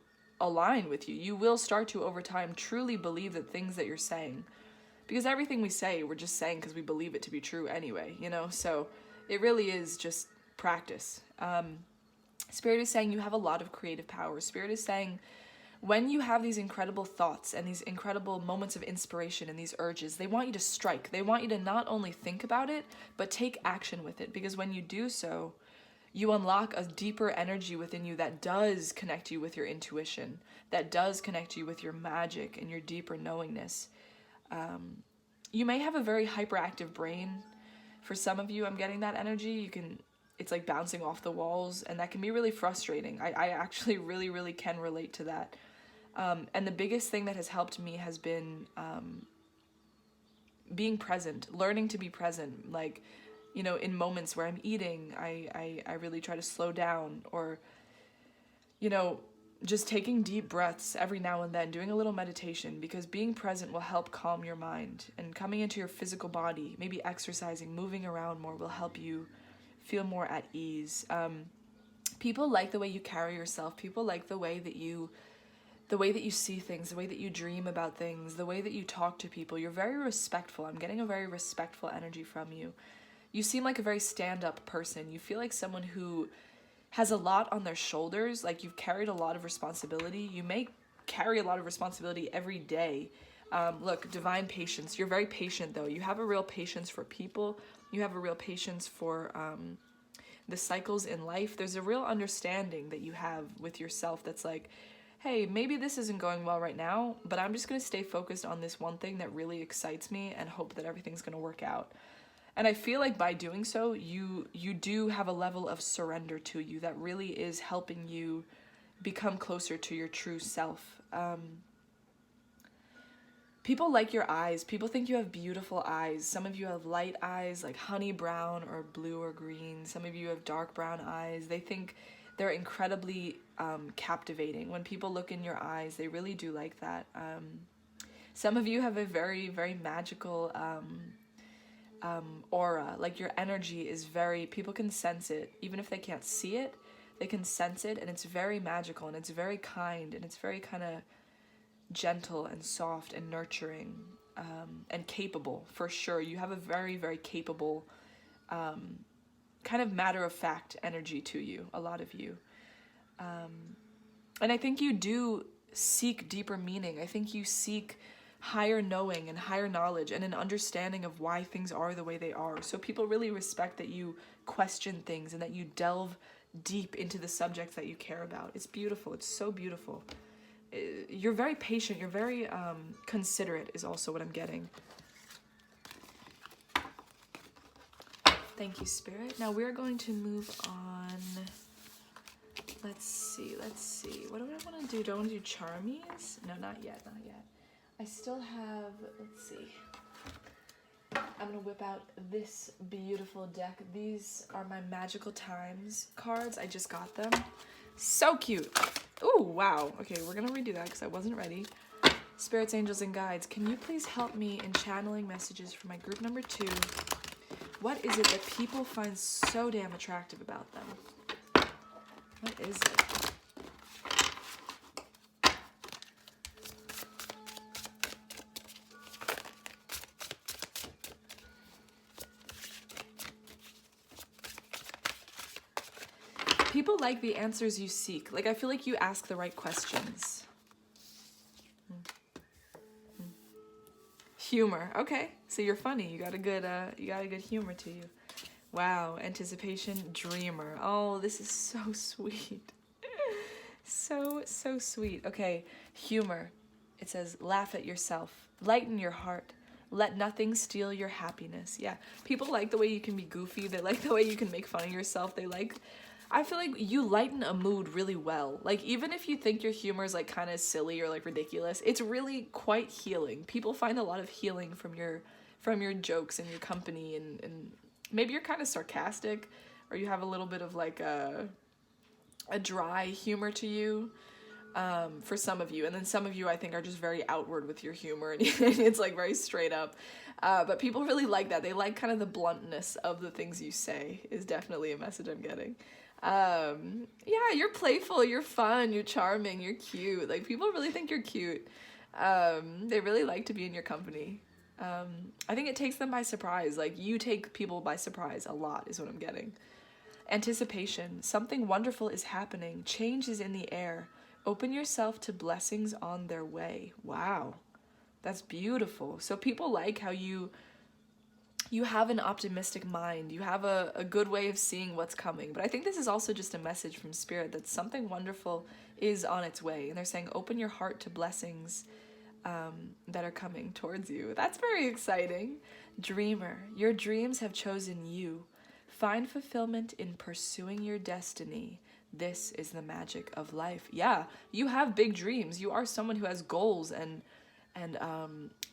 align with you. You will start to, over time, truly believe the things that you're saying. Because everything we say, we're just saying because we believe it to be true anyway, you know? So it really is just practice. Spirit is saying you have a lot of creative power. Spirit is saying when you have these incredible thoughts and these incredible moments of inspiration and these urges, they want you to strike. They want you to not only think about it, but take action with it. Because when you do so, you unlock a deeper energy within you that does connect you with your intuition, that does connect you with your magic and your deeper knowingness. You may have a very hyperactive brain. For some of you, I'm getting that energy. It's like bouncing off the walls, and that can be really frustrating. I actually really can relate to that. And the biggest thing that has helped me has been being present, learning to be present. Like, you know, in moments where I'm eating, I really try to slow down, or, you know, just taking deep breaths every now and then, doing a little meditation, because being present will help calm your mind, and coming into your physical body, maybe exercising, moving around more, will help you feel more at ease. People like the way you carry yourself. People like the way that you see things, the way that you dream about things, the way that you talk to people. You're very respectful. I'm getting a very respectful energy from you. You seem like a very stand-up person. You feel like someone who has a lot on their shoulders, like you've carried a lot of responsibility. You may carry a lot of responsibility every day. Look, divine patience. You're very patient, though. You have a real patience for people. You have a real patience for the cycles in life. There's a real understanding that you have with yourself that's like, hey, maybe this isn't going well right now, but I'm just going to stay focused on this one thing that really excites me and hope that everything's going to work out. And I feel like by doing so, you do have a level of surrender to you that really is helping you become closer to your true self. People like your eyes. People think you have beautiful eyes. Some of you have light eyes, like honey brown or blue or green. Some of you have dark brown eyes. They think they're incredibly captivating. When people look in your eyes, they really do like that. Some of you have a very, very magical aura. Like your energy is very, people can sense it. Even if they can't see it, they can sense it, and it's very magical, and it's very kind, and it's very kind of gentle and soft and nurturing, and capable, for sure. You have a very, very capable, kind of matter-of-fact energy to you, a lot of you. And I think you do seek deeper meaning. I think you seek higher knowing and higher knowledge and an understanding of why things are the way they are. So people really respect that you question things and that you delve deep into the subjects that you care about. It's beautiful. It's so beautiful. You're very patient. You're very considerate is also what I'm getting. Thank you, Spirit. Now we're going to move on. Let's see. What do I want to do? Do I want to do Charmies? No, not yet. I still have, let's see. I'm going to whip out this beautiful deck. These are my Magical Times cards. I just got them. So cute. Ooh, wow. Okay, we're going to redo that because I wasn't ready. Spirits, angels, and guides, can you please help me in channeling messages for my group number 2? What is it that people find so damn attractive about them? What is it? People like the answers you seek. Like, I feel like you ask the right questions. Humor. Okay, so you're funny. You got a good humor to you. Wow, anticipation, dreamer. Oh, this is so sweet. So sweet. Okay, humor. It says, laugh at yourself. Lighten your heart. Let nothing steal your happiness. Yeah, people like the way you can be goofy. They like the way you can make fun of yourself. I feel like you lighten a mood really well. Like, even if you think your humor is like kind of silly or like ridiculous, it's really quite healing. People find a lot of healing from your jokes and your company, and maybe you're kind of sarcastic, or you have a little bit of like a dry humor to you. for some of you. And then some of you, I think, are just very outward with your humor, and it's like very straight up. But people really like that. They like kind of the bluntness of the things you say is definitely a message I'm getting. Yeah, you're playful, you're fun, you're charming, you're cute. Like, people really think you're cute. They really like to be in your company. I think it takes them by surprise. Like, you take people by surprise a lot is what I'm getting. Anticipation. Something wonderful is happening. Change is in the air. Open yourself to blessings on their way. Wow. That's beautiful. So people like how you have an optimistic mind. You have a good way of seeing what's coming. But I think this is also just a message from Spirit that something wonderful is on its way. And they're saying, open your heart to blessings that are coming towards you. That's very exciting. Dreamer, your dreams have chosen you. Find fulfillment in pursuing your destiny. This is the magic of life. Yeah, you have big dreams. You are someone who has goals and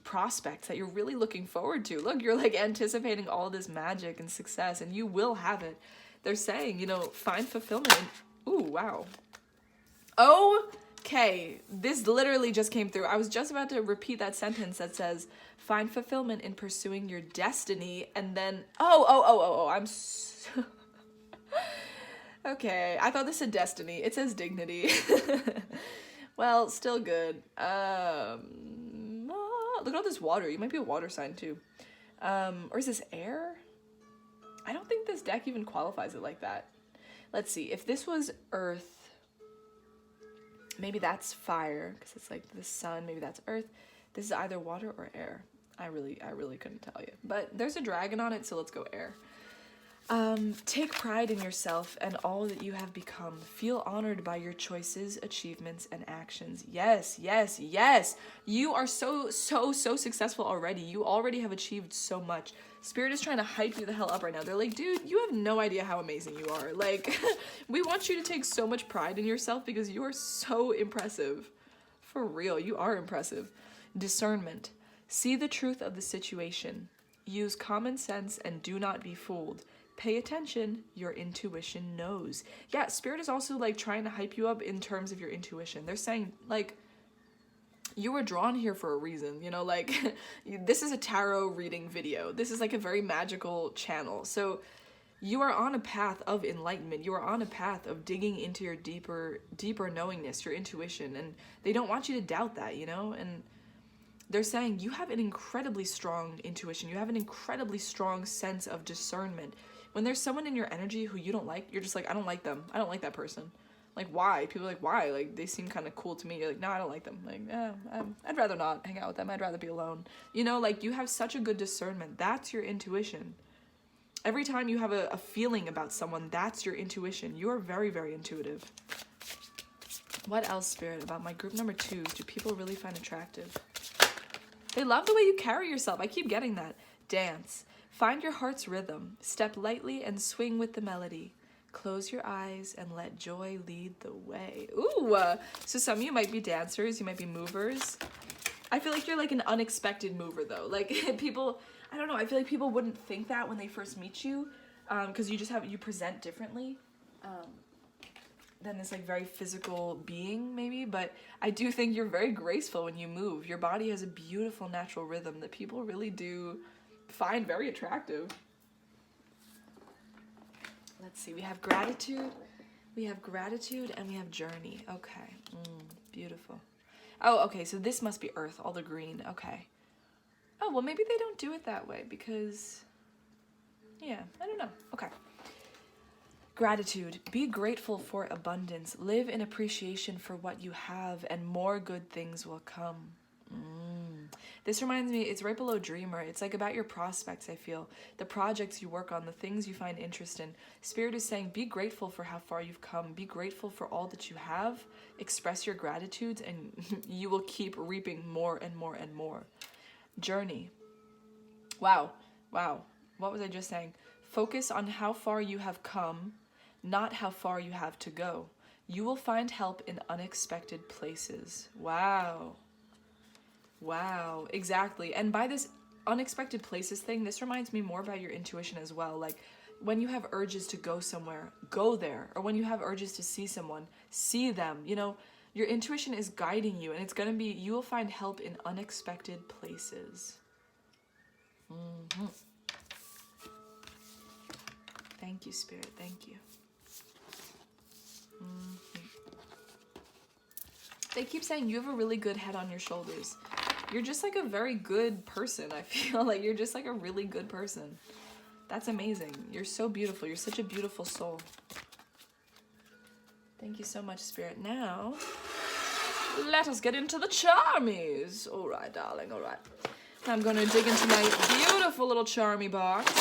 prospects that you're really looking forward to. Look, you're like anticipating all this magic and success, and you will have it. They're saying, you know, find fulfillment. Ooh, wow. Okay, this literally just came through. I was just about to repeat that sentence that says, find fulfillment in pursuing your destiny, and then, I'm so... Okay, I thought this said destiny. It says dignity. Well, still good. Look at all this water. You might be a water sign too. Or is this air? I don't think this deck even qualifies it like that. Let's see. If this was earth, maybe that's fire, because it's like the sun. Maybe that's earth. This is either water or air. I really couldn't tell you. But there's a dragon on it, so let's go air. Take pride in yourself and all that you have become. Feel honored by your choices, achievements, and actions. Yes, yes, yes. You are so successful already. You already have achieved so much. Spirit is trying to hype you the hell up right now. They're like, dude, you have no idea how amazing you are. Like, we want you to take so much pride in yourself because you are so impressive. For real, you are impressive. Discernment. See the truth of the situation. Use common sense and do not be fooled. Pay attention, your intuition knows. Yeah, Spirit is also like trying to hype you up in terms of your intuition. They're saying like, you were drawn here for a reason, you know, like this is a tarot reading video. This is like a very magical channel. So you are on a path of enlightenment. You are on a path of digging into your deeper knowingness, your intuition. And they don't want you to doubt that, you know, and they're saying you have an incredibly strong intuition. You have an incredibly strong sense of discernment. When there's someone in your energy who you don't like, you're just like, I don't like them. I don't like that person. Like, why? People are like, why? Like, they seem kind of cool to me. You're like, no, I don't like them. Like, I'd rather not hang out with them. I'd rather be alone. You know, like, you have such a good discernment. That's your intuition. Every time you have a feeling about someone, that's your intuition. You are very, very intuitive. What else, Spirit, about my group number 2 do people really find attractive? They love the way you carry yourself. I keep getting that. Dance. Find your heart's rhythm. Step lightly and swing with the melody. Close your eyes and let joy lead the way. Ooh, so some of you might be dancers. You might be movers. I feel like you're like an unexpected mover though. Like people, I don't know. I feel like people wouldn't think that when they first meet you, because you present differently than this like very physical being maybe. But I do think you're very graceful when you move. Your body has a beautiful natural rhythm that people really do find very attractive. Let's see, we have gratitude, and we have journey. Okay, beautiful. Oh, okay, so this must be earth, all the green, okay. Oh, well, maybe they don't do it that way because, yeah, I don't know, okay. Gratitude, be grateful for abundance. Live in appreciation for what you have, and more good things will come. This reminds me, it's right below dreamer. It's like about your prospects, I feel. The projects you work on, the things you find interest in. Spirit is saying, be grateful for how far you've come. Be grateful for all that you have. Express your gratitudes and you will keep reaping more and more and more. Journey. Wow. What was I just saying? Focus on how far you have come, not how far you have to go. You will find help in unexpected places. Wow, exactly. And by this unexpected places thing, this reminds me more about your intuition as well. Like when you have urges to go somewhere, go there. Or when you have urges to see someone, see them. You know, Your intuition is guiding you, and it's going to be, you will find help in unexpected places. Thank you, Spirit. Thank you. They keep saying you have a really good head on your shoulders. You're just like a very good person. I feel like you're just like a really good person. That's amazing. You're so beautiful. You're such a beautiful soul. Thank you so much, Spirit. Now, let us get into the charmies. All right, darling. All right. Now I'm going to dig into my beautiful little charmy box.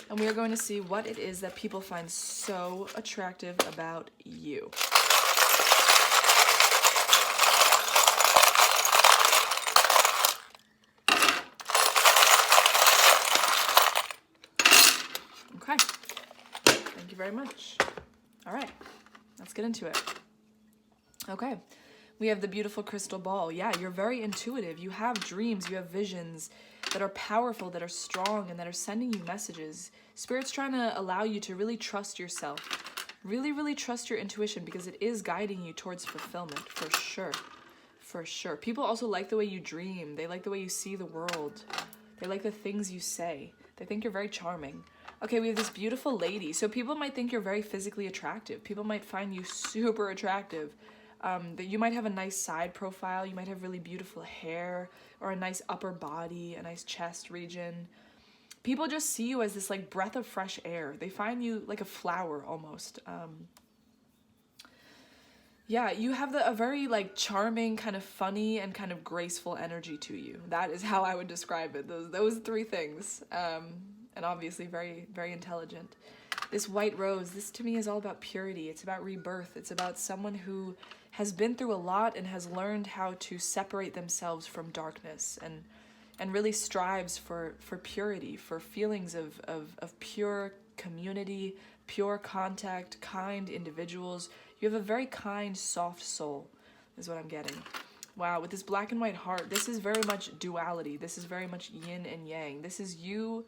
And we are going to see what it is that people find so attractive about you. Okay. Thank you very much. All right. Let's get into it. Okay. We have the beautiful crystal ball. Yeah, you're very intuitive. You have dreams. You have visions that are powerful, that are strong, and that are sending you messages. Spirit's trying to allow you to really trust yourself. Really, really trust your intuition, because it is guiding you towards fulfillment, for sure. For sure. People also like the way you dream. They like the way you see the world. They like the things you say. They think you're very charming. Okay, we have this beautiful lady. So people might think you're very physically attractive. People might find you super attractive. That you might have a nice side profile. You might have really beautiful hair, or a nice upper body, a nice chest region. People just see you as this like breath of fresh air. They find you like a flower almost. Yeah, you have a very like charming, kind of funny, and kind of graceful energy to you. That is how I would describe it. Those three things. And obviously very, very intelligent. This white rose, this to me is all about purity. It's about rebirth. It's about someone who has been through a lot and has learned how to separate themselves from darkness, and really strives for purity, for feelings of pure community, pure contact, kind individuals. You have a very kind, soft soul, is what I'm getting. Wow, with this black and white heart, this is very much duality. This is very much yin and yang. This is you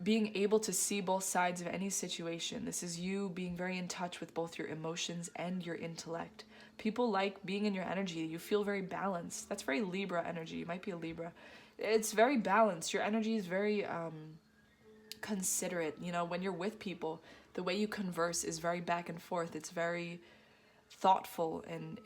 being able to see both sides of any situation. This is you being very in touch with both your emotions and your intellect. People like being in your energy. You feel very balanced. That's very Libra energy. You might be a Libra. It's very balanced. Your energy is very considerate. You know, when you're with people, the way you converse is very back and forth. It's very thoughtful and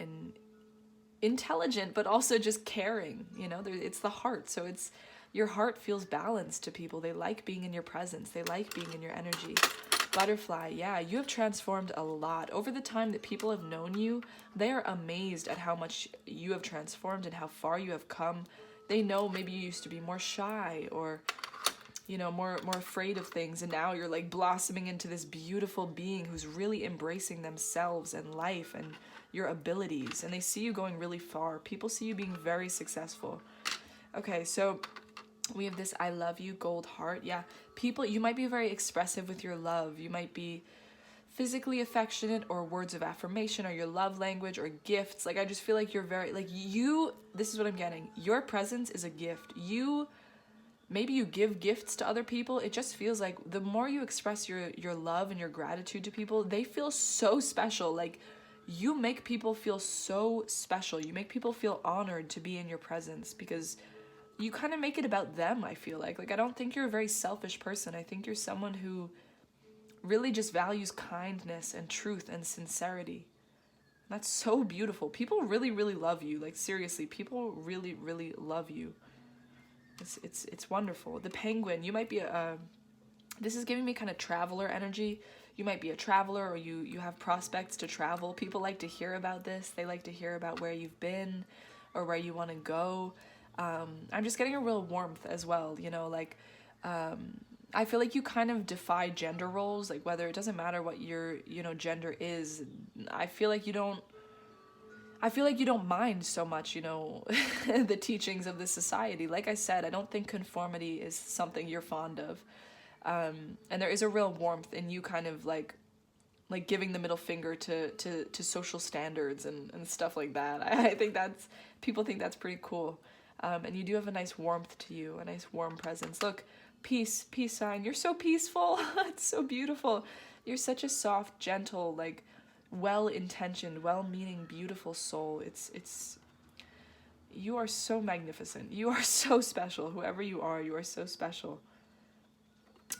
intelligent, but also just caring. You know, it's the heart. So it's, your heart feels balanced to people. They like being in your presence. They like being in your energy. Butterfly, yeah, you have transformed a lot. Over the time that people have known you, they are amazed at how much you have transformed and how far you have come. They know maybe you used to be more shy, or, you know, more afraid of things, and now you're like blossoming into this beautiful being who's really embracing themselves and life and your abilities, and they see you going really far. People see you being very successful. Okay, so we have this I love you gold heart. Yeah, people, you might be very expressive with your love. You might be physically affectionate, or words of affirmation, or your love language, or gifts. Like, I just feel like you're very, like, this is what I'm getting. Your presence is a gift. Maybe you give gifts to other people. It just feels like the more you express your love and your gratitude to people, they feel so special. Like, you make people feel so special. You make people feel honored to be in your presence, because you kind of make it about them, I feel like. Like, I don't think you're a very selfish person. I think you're someone who really just values kindness and truth and sincerity. And that's so beautiful. People really, really love you. Like, seriously, people really, really love you. It's wonderful. The penguin, you might be this is giving me kind of traveler energy. You might be a traveler, or you have prospects to travel. People like to hear about this. They like to hear about where you've been or where you want to go. I'm just getting a real warmth as well, you know, like, I feel like you kind of defy gender roles, like, whether it doesn't matter what your, you know, gender is. I feel like you don't mind so much, you know, the teachings of this society. Like I said, I don't think conformity is something you're fond of. And there is a real warmth in you kind of like giving the middle finger to social standards and stuff like that. I think people think that's pretty cool. And you do have a nice warmth to you, a nice warm presence. Look, peace sign. You're so peaceful. It's so beautiful. You're such a soft, gentle, like, well-intentioned, well-meaning, beautiful soul. It's you are so magnificent. You are so special. Whoever you are so special.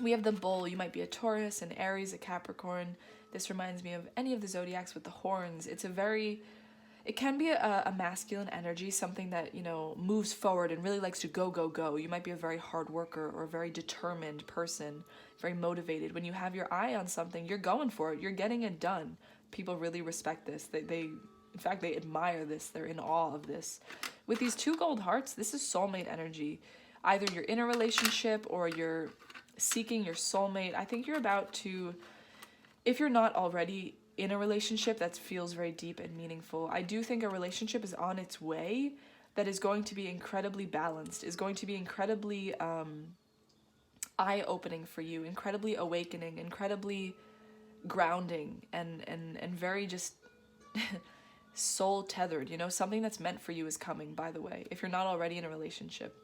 We have the bull. You might be a Taurus, an Aries, a Capricorn. This reminds me of any of the zodiacs with the horns. It can be a masculine energy, something that, moves forward and really likes to go, go, go. You might be a very hard worker or a very determined person, very motivated. When you have your eye on something, you're going for it. You're getting it done. People really respect this. In fact, they admire this. They're in awe of this. With these 2 gold hearts, this is soulmate energy. Either you're in a relationship or you're seeking your soulmate. I think you're about to, if you're not already in a relationship that feels very deep and meaningful, I do think a relationship is on its way that is going to be incredibly balanced, is going to be incredibly eye-opening for you, incredibly awakening, incredibly grounding, and very just soul-tethered, something that's meant for you is coming, by the way, if you're not already in a relationship.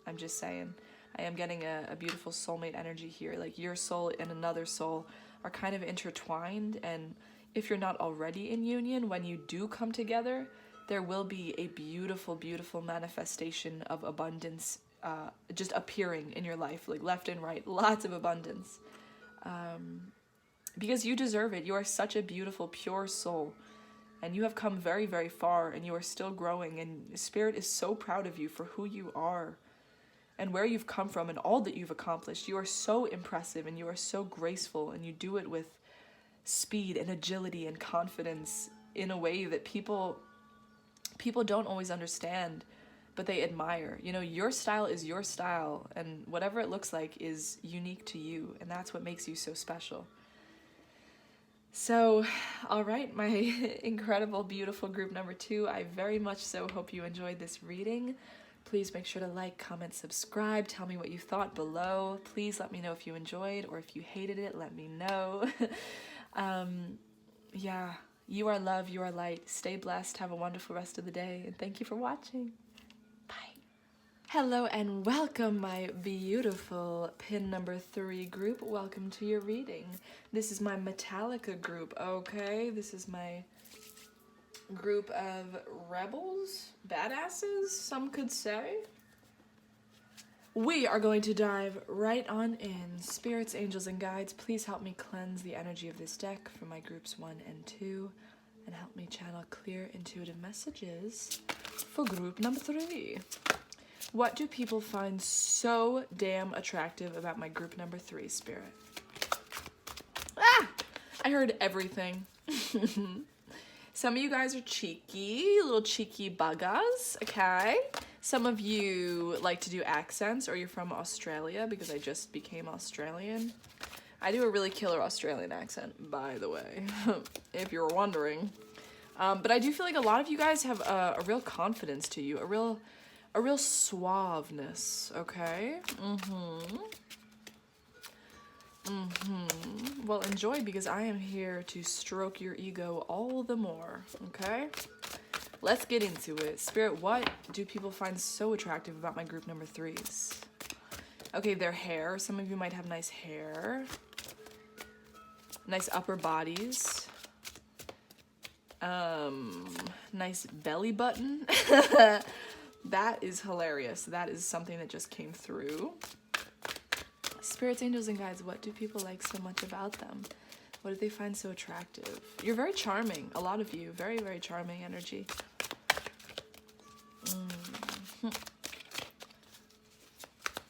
I'm just saying. I am getting a beautiful soulmate energy here, like your soul and another soul are kind of intertwined, and if you're not already in union, when you do come together, there will be a beautiful, beautiful manifestation of abundance just appearing in your life, like left and right, lots of abundance. Because you deserve it. You are such a beautiful, pure soul, and you have come very, very far, and you are still growing, and Spirit is so proud of you for who you are and where you've come from and all that you've accomplished. You are so impressive, and you are so graceful, and you do it with speed and agility and confidence in a way that people don't always understand, but they admire. Your style is your style, and whatever it looks like is unique to you, and that's what makes you so special. So, all right, my incredible, beautiful group number 2, I very much so hope you enjoyed this reading. Please make sure to like, comment, subscribe. Tell me what you thought below. Please let me know if you enjoyed, or if you hated it, let me know. Yeah, you are love, you are light. Stay blessed. Have a wonderful rest of the day, and thank you for watching. Bye. Hello and welcome, my beautiful pin number 3 group. Welcome to your reading. This is my Metallica group, okay? This is my group of rebels, badasses, some could say. We are going to dive right on in. Spirits, angels, and guides, please help me cleanse the energy of this deck for my groups 1 and 2, and help me channel clear, intuitive messages for group number 3. What do people find so damn attractive about my group number 3, Spirit? I heard everything. Some of you guys are cheeky, little cheeky buggas, okay? Some of you like to do accents, or you're from Australia, because I just became Australian. I do a really killer Australian accent, by the way, if you were wondering. But I do feel like a lot of you guys have a real confidence to you, a real suaveness, okay? Well, enjoy, because I am here to stroke your ego all the more, okay? Let's get into it. Spirit, what do people find so attractive about my group number 3s? Okay, their hair. Some of you might have nice hair. Nice upper bodies. Nice belly button. That is hilarious. That is something that just came through. Spirits, angels, and guides, what do people like so much about them? What do they find so attractive? You're very charming, a lot of you. Very, very charming energy.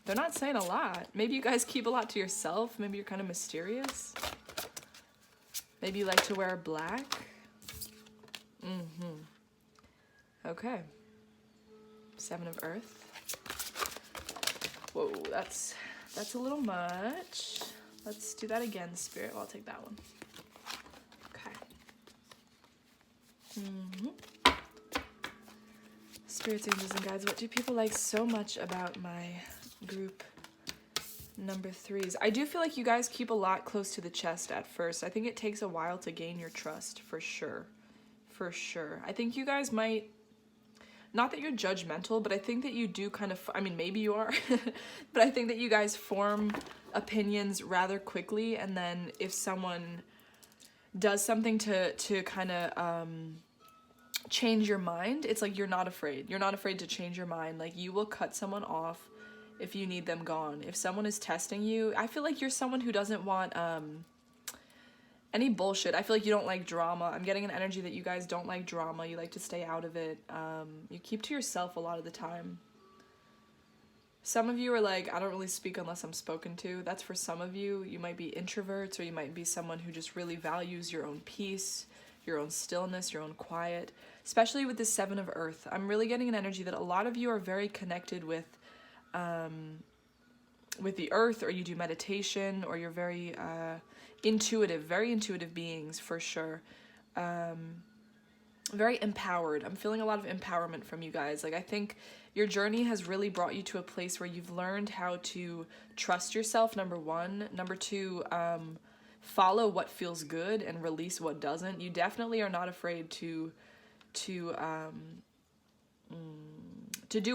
They're not saying a lot. Maybe you guys keep a lot to yourself. Maybe you're kind of mysterious. Maybe you like to wear black. Okay. 7 of Earth. Whoa, that's a little much. Let's do that again, Spirit. Well, I'll take that one. Okay. Spirits, angels, and guides, what do people like so much about my group number 3s? I do feel like you guys keep a lot close to the chest at first. I think it takes a while to gain your trust, for sure. For sure. I think you guys might, not that you're judgmental, but I think that you do kind of, I mean, maybe you are, but I think that you guys form opinions rather quickly, and then if someone does something to kind of change your mind, it's like you're not afraid. You're not afraid to change your mind. Like, you will cut someone off if you need them gone. If someone is testing you, I feel like you're someone who doesn't want any bullshit. I feel like you don't like drama. I'm getting an energy that you guys don't like drama. You like to stay out of it. You keep to yourself a lot of the time. Some of you are like, I don't really speak unless I'm spoken to. That's for some of you. You might be introverts, or you might be someone who just really values your own peace, your own stillness, your own quiet. Especially with the Seven of Earth. I'm really getting an energy that a lot of you are very connected with the earth, or you do meditation, or you're very very intuitive beings for sure. Very empowered. I'm feeling a lot of empowerment from you guys. Like, I think your journey has really brought you to a place where you've learned how to trust yourself, number one. Number two, follow what feels good and release what doesn't. You definitely are not afraid to do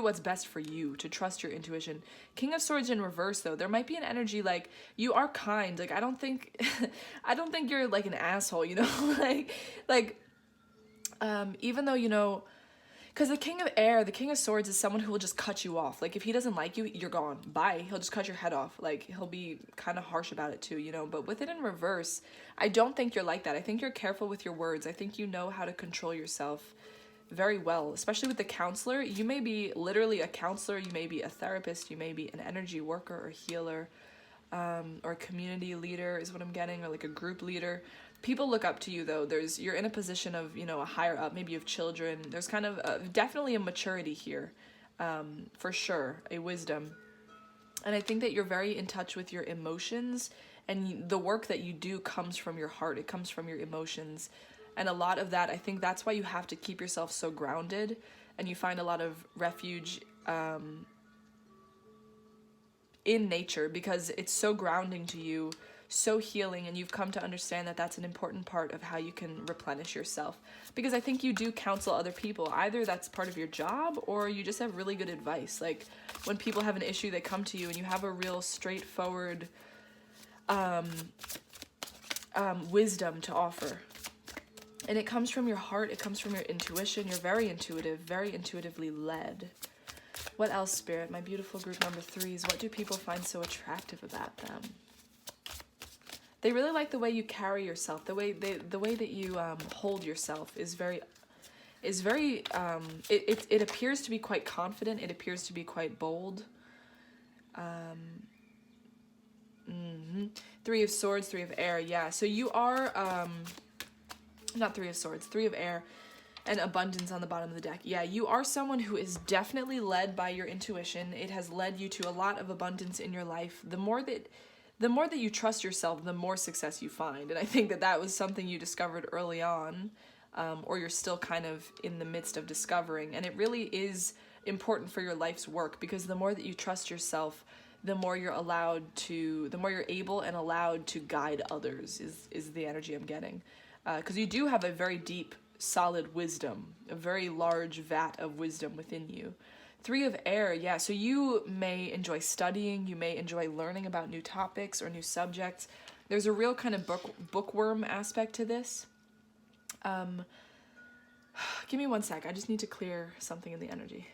what's best for you, to trust your intuition. King of Swords in reverse, though, there might be an energy like you are kind. Like, I don't think you're like an asshole, you know, even though, you know, because the King of Air, the King of Swords is someone who will just cut you off. Like, if he doesn't like you, you're gone. Bye. He'll just cut your head off. Like, he'll be kind of harsh about it too, you know. But with it in reverse, I don't think you're like that. I think you're careful with your words. I think you know how to control yourself very well, especially with the counselor. You may be literally a counselor. You may be a therapist. You may be an energy worker or healer, or a community leader is what I'm getting, or like a group leader. People look up to you, though. You're in a position of, you know, a higher up, maybe you have children. There's kind of definitely a maturity here, for sure, a wisdom. And I think that you're very in touch with your emotions, and the work that you do comes from your heart. It comes from your emotions. And a lot of that, I think that's why you have to keep yourself so grounded, and you find a lot of refuge in nature, because it's so grounding to you, so healing, and you've come to understand that that's an important part of how you can replenish yourself. Because I think you do counsel other people. Either that's part of your job, or you just have really good advice. Like, when people have an issue, they come to you, and you have a real straightforward wisdom to offer. And it comes from your heart, it comes from your intuition. You're very intuitive, very intuitively led. What else, Spirit? My beautiful group number 3s. What do people find so attractive about them? They really like the way you carry yourself. The way that you hold yourself is very. It appears to be quite confident. It appears to be quite bold. 3 of Swords, 3 of Air. Yeah. So you are not 3 of Swords, 3 of Air, and Abundance on the bottom of the deck. Yeah, you are someone who is definitely led by your intuition. It has led you to a lot of abundance in your life. The more that you trust yourself, the more success you find. And I think that was something you discovered early on, or you're still kind of in the midst of discovering. And it really is important for your life's work, because the more that you trust yourself, the more you're able and allowed to guide others, is the energy I'm getting. Because you do have a very deep, solid wisdom, a very large vat of wisdom within you. 3 of Air, yeah, so you may enjoy studying, you may enjoy learning about new topics or new subjects. There's a real kind of bookworm aspect to this. Give me 1 sec, I just need to clear something in the energy.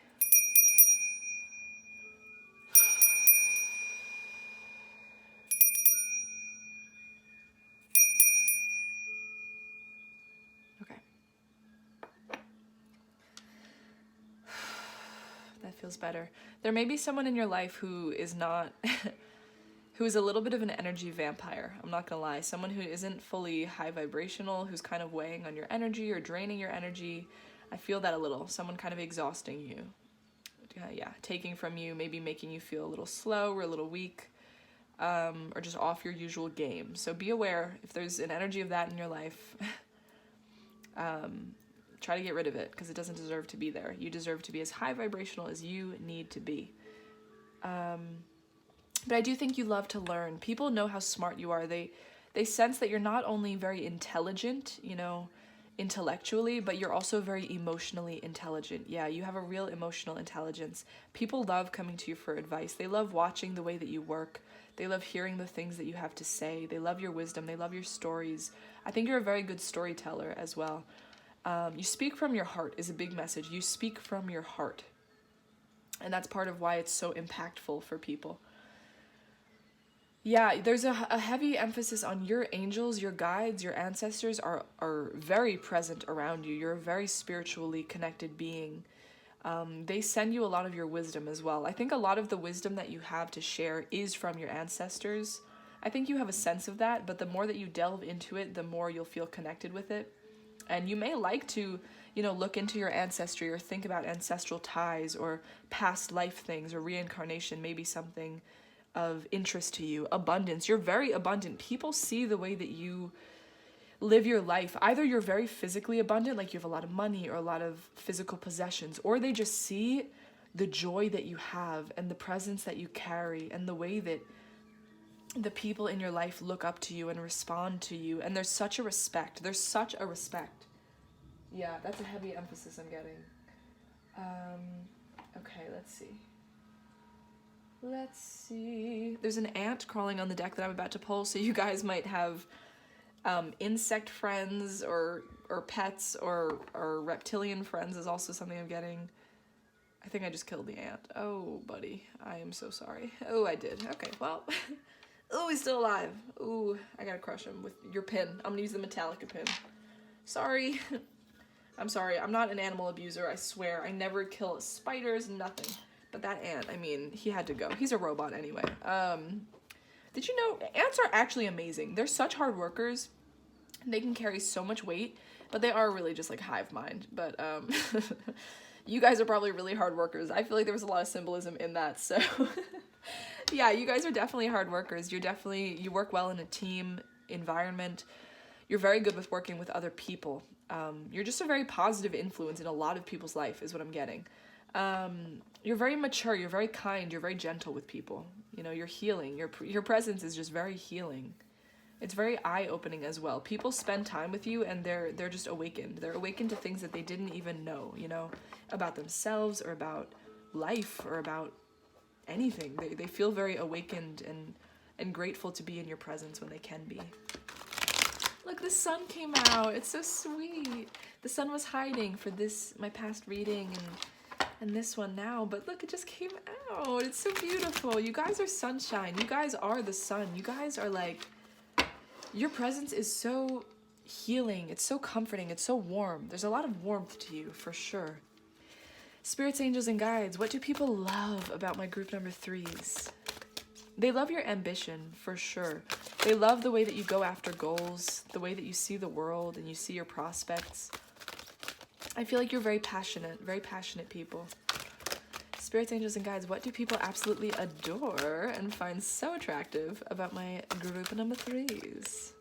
Okay. That feels better. There may be someone in your life who is not, who is a little bit of an energy vampire. I'm not gonna lie. Someone who isn't fully high vibrational, who's kind of weighing on your energy or draining your energy. I feel that a little. Someone kind of exhausting you. Yeah, taking from you, maybe making you feel a little slow or a little weak, or just off your usual game. So be aware if there's an energy of that in your life. Try to get rid of it, because it doesn't deserve to be there. You deserve to be as high vibrational as you need to be. But I do think you love to learn. People know how smart you are. They sense that you're not only very intelligent, you know, intellectually, but you're also very emotionally intelligent. Yeah, you have a real emotional intelligence. People love coming to you for advice. They love watching the way that you work. They love hearing the things that you have to say. They love your wisdom. They love your stories. I think you're a very good storyteller as well. You speak from your heart is a big message. You speak from your heart. And that's part of why it's so impactful for people. Yeah, there's a heavy emphasis on your angels, your guides, your ancestors are very present around you. You're a very spiritually connected being. They send you a lot of your wisdom as well. I think a lot of the wisdom that you have to share is from your ancestors. I think you have a sense of that, but the more that you delve into it, the more you'll feel connected with it. And you may like to, look into your ancestry or think about ancestral ties or past life things or reincarnation, maybe something of interest to you. Abundance. You're very abundant. People see the way that you live your life. Either you're very physically abundant, like you have a lot of money or a lot of physical possessions, or they just see the joy that you have and the presence that you carry and the way that the people in your life look up to you and respond to you. And there's such a respect. Yeah, that's a heavy emphasis I'm getting. Okay, let's see. There's an ant crawling on the deck that I'm about to pull, so you guys might have insect friends or pets or reptilian friends is also something I'm getting. I think I just killed the ant. Oh, buddy, I am so sorry. Oh, I did. Okay, well. Oh, he's still alive. Ooh, I gotta crush him with your pin. I'm gonna use the Metallica pin. Sorry. I'm sorry. I'm not an animal abuser, I swear. I never kill spiders, nothing. But that ant, I mean, he had to go. He's a robot anyway. Did you know ants are actually amazing? They're such hard workers. They can carry so much weight, but they are really just like hive mind. But you guys are probably really hard workers. I feel like there was a lot of symbolism in that, so yeah, you guys are definitely hard workers. You work well in a team environment. You're very good with working with other people. You're just a very positive influence in a lot of people's life is what I'm getting. You're very mature, you're very kind, you're very gentle with people. You're healing. Your presence is just very healing. It's very eye-opening as well. People spend time with you and they're just awakened. They're awakened to things that they didn't even know, about themselves or about life or about anything. They feel very awakened and grateful to be in your presence when they can be. Look, the sun came out. It's so sweet. The sun was hiding for my past reading and this one now, but look, it just came out. It's so beautiful. You guys are sunshine. You guys are the sun. You guys are like, your presence is so healing. It's so comforting. It's so warm. There's a lot of warmth to you, for sure. Spirits, angels, and guides, what do people love about my group number 3s? They love your ambition, for sure. They love the way that you go after goals, the way that you see the world and you see your prospects. I feel like you're very passionate people. Spirits, angels, and guides, what do people absolutely adore and find so attractive about my group number 3s?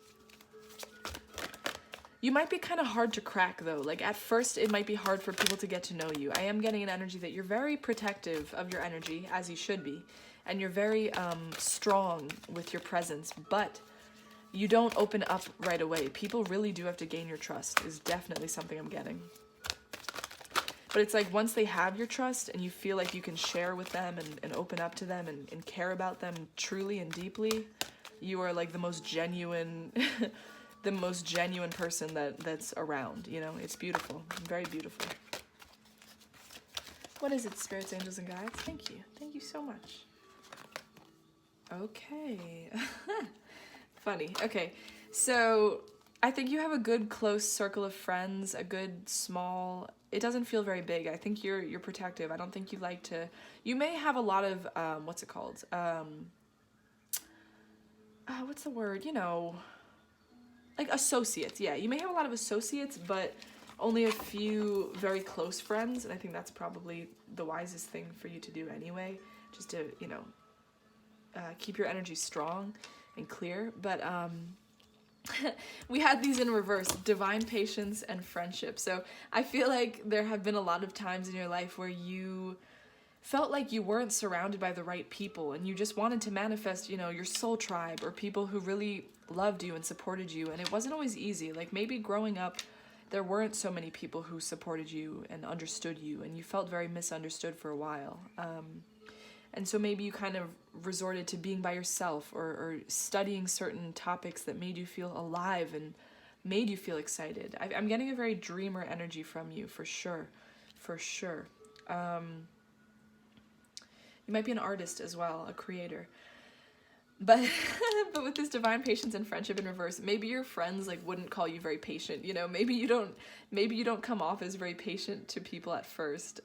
You might be kind of hard to crack, though. Like, at first, it might be hard for people to get to know you. I am getting an energy that you're very protective of your energy, as you should be. And you're very strong with your presence, but you don't open up right away. People really do have to gain your trust, is definitely something I'm getting. But it's like once they have your trust and you feel like you can share with them and open up to them and care about them truly and deeply, you are like the most genuine the most genuine person that's around, It's beautiful, very beautiful. What is it, spirits, angels, and guides? Thank you so much. Okay. Funny. Okay, so I think you have a good close circle of friends, a good small, it doesn't feel very big. I think you're protective. I don't think you like to, you may have a lot of, what's it called? What's the word? Like associates. Yeah, you may have a lot of associates, but only a few very close friends. And I think that's probably the wisest thing for you to do anyway, just to, keep your energy strong and clear. But we had these in reverse, divine patience and friendship. So I feel like there have been a lot of times in your life where you felt like you weren't surrounded by the right people and you just wanted to manifest, your soul tribe or people who really loved you and supported you. And it wasn't always easy. Like maybe growing up, there weren't so many people who supported you and understood you, and you felt very misunderstood for a while. And so maybe you kind of resorted to being by yourself, or studying certain topics that made you feel alive and made you feel excited. I'm getting a very dreamer energy from you, for sure. For sure. You might be an artist as well, a creator. But but with this divine patience and friendship in reverse, maybe your friends like wouldn't call you very patient, you know? Maybe you don't come off as very patient to people at first.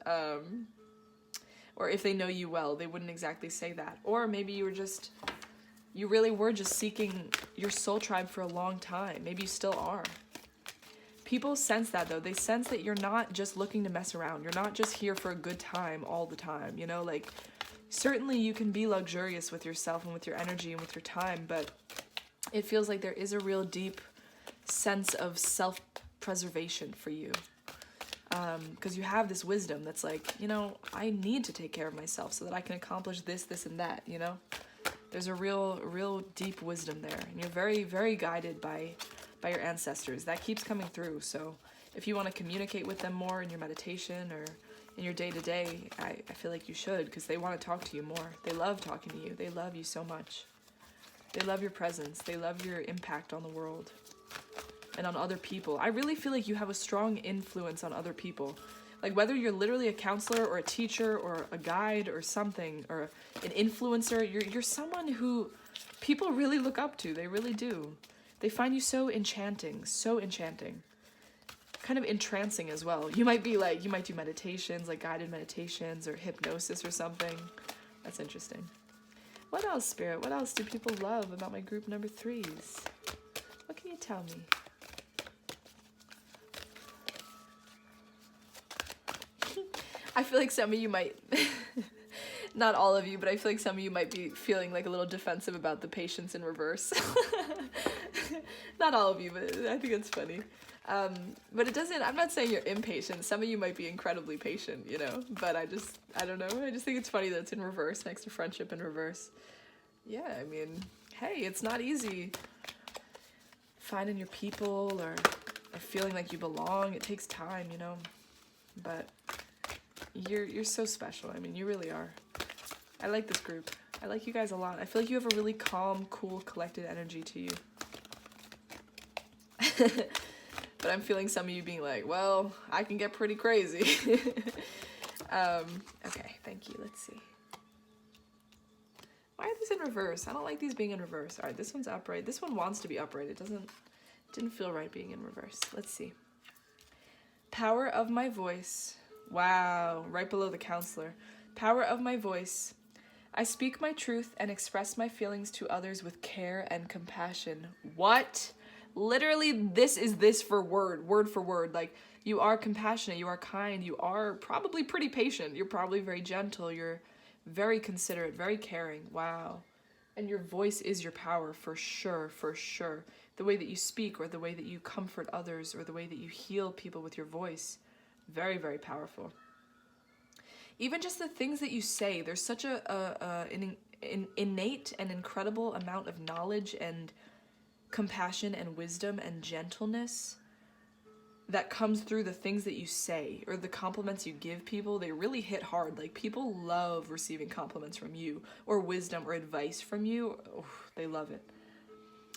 Or if they know you well, they wouldn't exactly say that. Or maybe you really were just seeking your soul tribe for a long time. Maybe you still are. People sense that, though. They sense that you're not just looking to mess around. You're not just here for a good time all the time, you know? Like, certainly you can be luxurious with yourself and with your energy and with your time, but it feels like there is a real deep sense of self-preservation for you. Because you have this wisdom that's like, you know, I need to take care of myself so that I can accomplish this, this, and that, you know? There's a real deep wisdom there, and you're very, very guided by your ancestors. That keeps coming through, so if you want to communicate with them more in your meditation or in your day-to-day, I feel like you should, because they want to talk to you more. They love talking to you. They love you so much. They love your presence. They love your impact on the world and on other people. I really feel like you have a strong influence on other people. Like, whether you're literally a counselor or a teacher or a guide or something, or an influencer, you're someone who people really look up to. They really do. They find you so enchanting, kind of entrancing as well. You might do meditations, like guided meditations or hypnosis or something. That's interesting. What else, Spirit? What else do people love about my group number 3s? What can you tell me? I feel like some of you might, not all of you, but I feel like some of you might be feeling like a little defensive about the patience in reverse. Not all of you, but I think it's funny. But it doesn't, I'm not saying you're impatient. Some of you might be incredibly patient, you know, but I don't know. I just think it's funny that it's in reverse next to friendship in reverse. Yeah, I mean, hey, it's not easy finding your people or feeling like you belong. It takes time, you know, but you're so special. I mean, you really are. I like this group. I like you guys a lot. I feel like you have a really calm, cool, collected energy to you. But I'm feeling some of you being like, well, I can get pretty crazy. Okay, thank you. Let's see. Why are these in reverse? I don't like these being in reverse. All right, this one's upright. This one wants to be upright. It didn't feel right being in reverse. Let's see. Power of my voice. Wow, right below the counselor. Power of my voice. I speak my truth and express my feelings to others with care and compassion. What? Literally, this is this for word for word. Like, you are compassionate, you are kind, you are probably pretty patient, you're probably very gentle, you're very considerate, very caring. Wow. And your voice is your power, for sure, for sure. The way that you speak, or the way that you comfort others, or the way that you heal people with your voice. Very, very powerful. Even just the things that you say, there's such an innate and incredible amount of knowledge and compassion and wisdom and gentleness that comes through the things that you say, or the compliments you give people. They really hit hard. Like, people love receiving compliments from you, or wisdom or advice from you. Oh, they love it.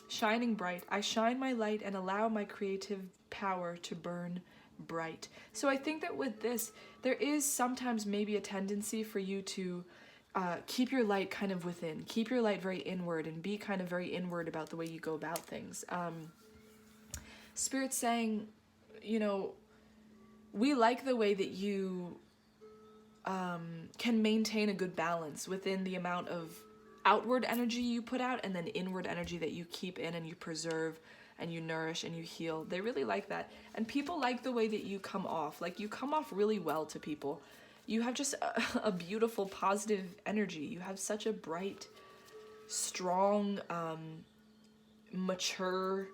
Shining bright. I shine my light and allow my creative power to burn bright. So I think that with this, there is sometimes maybe a tendency for you to keep your light kind of within, keep your light very inward, and be kind of very inward about the way you go about things. Spirit's saying, you know, we like the way that you can maintain a good balance within the amount of outward energy you put out and then inward energy that you keep in and you preserve and you nourish and you heal. They really like that. And people like the way that you come off. Like, you come off really well to people. You have just a beautiful, positive energy. You have such a bright, strong, mature...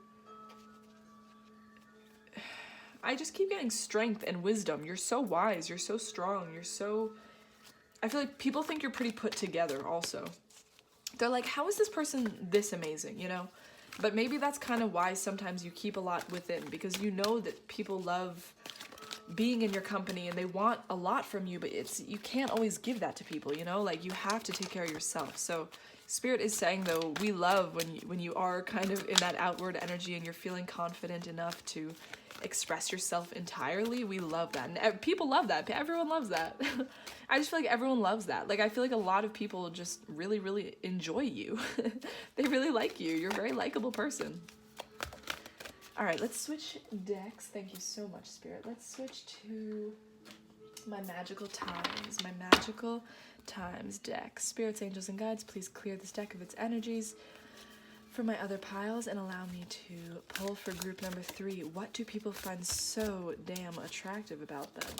I just keep getting strength and wisdom. You're so wise. You're so strong. You're so... I feel like people think you're pretty put together also. They're like, how is this person this amazing, you know? But maybe that's kind of why sometimes you keep a lot within, because you know that people love being in your company and they want a lot from you, but you can't always give that to people, you know? Like, you have to take care of yourself. So Spirit is saying, though, we love when you are kind of in that outward energy and you're feeling confident enough to express yourself entirely. We love that, and people love that. Everyone loves that. I just feel like everyone loves that. Like, I feel like a lot of people just really, really enjoy you. They really like you. You're a very likable person. All right, let's switch decks. Thank you so much, Spirit. Let's switch to my magical times. My magical times deck. Spirits, angels, and guides, please clear this deck of its energies for my other piles and allow me to pull for group number 3. What do people find so damn attractive about them?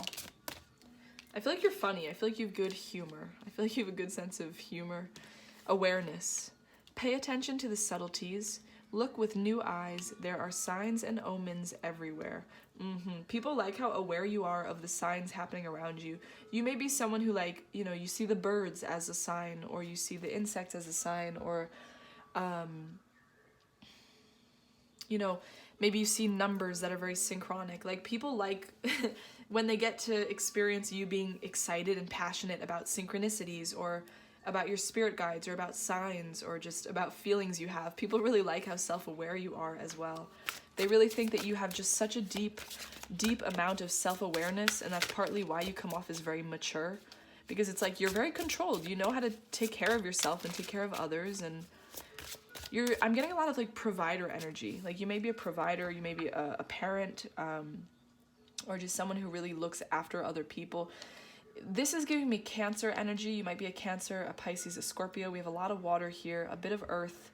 I feel like you're funny. I feel like you have good humor. I feel like you have a good sense of humor. Awareness. Pay attention to the subtleties. Look with new eyes. There are signs and omens everywhere. People like how aware you are of the signs happening around you. You may be someone who, like, you know, you see the birds as a sign, or you see the insects as a sign, or you know, maybe you see numbers that are very synchronic. Like, people like when they get to experience you being excited and passionate about synchronicities, or about your spirit guides, or about signs, or just about feelings you have. People really like how self-aware you are as well. They really think that you have just such a deep amount of self-awareness, and that's partly why you come off as very mature, because it's like you're very controlled. You know how to take care of yourself and take care of others, and I'm getting a lot of, like, provider energy. Like, you may be a provider, you may be a parent, or just someone who really looks after other people. This is giving me Cancer energy. You might be a Cancer, a Pisces, a Scorpio. We have a lot of water here, a bit of earth.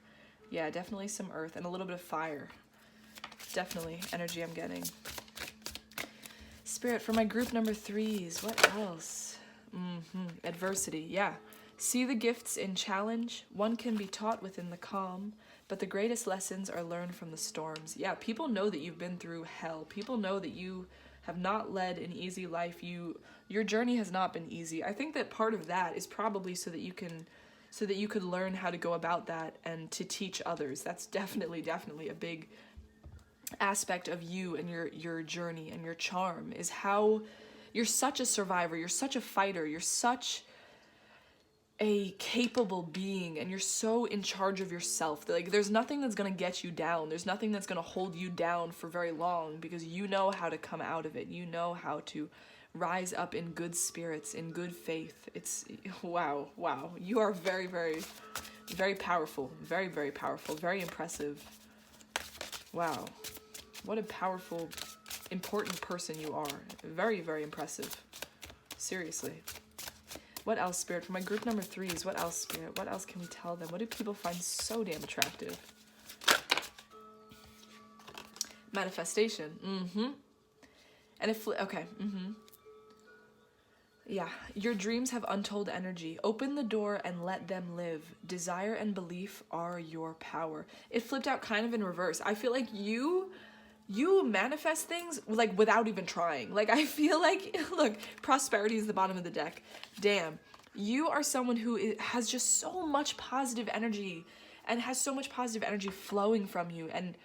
Yeah, definitely some earth, and a little bit of fire. Definitely energy I'm getting. Spirit, for my group number 3s, what else? Adversity, yeah. See the gifts in challenge. One can be taught within the calm, but the greatest lessons are learned from the storms. Yeah, people know that you've been through hell. People know that you have not led an easy life. Your journey has not been easy. I think that part of that is probably so that you could learn how to go about that and to teach others. That's definitely a big aspect of you and your journey and your charm, is how you're such a survivor, you're such a fighter, you're such a capable being, and you're so in charge of yourself. Like, there's nothing that's gonna get you down. There's nothing that's gonna hold you down for very long, because you know how to come out of it. You know how to rise up in good spirits, in good faith. It's wow. You are very, very, very powerful. Very, very powerful. Very impressive. Wow. What a powerful, important person you are. Very, very impressive. Seriously. What else, Spirit? For my group number 3s, what else, Spirit? What else can we tell them? What do people find so damn attractive? Manifestation. And yeah, your dreams have untold energy. Open the door and let them live. Desire and belief are your power. It flipped out kind of in reverse. I feel like you manifest things, like, without even trying. Like, I feel like, look, prosperity is the bottom of the deck. Damn, you are someone who has just so much positive energy, and has so much positive energy flowing from you, and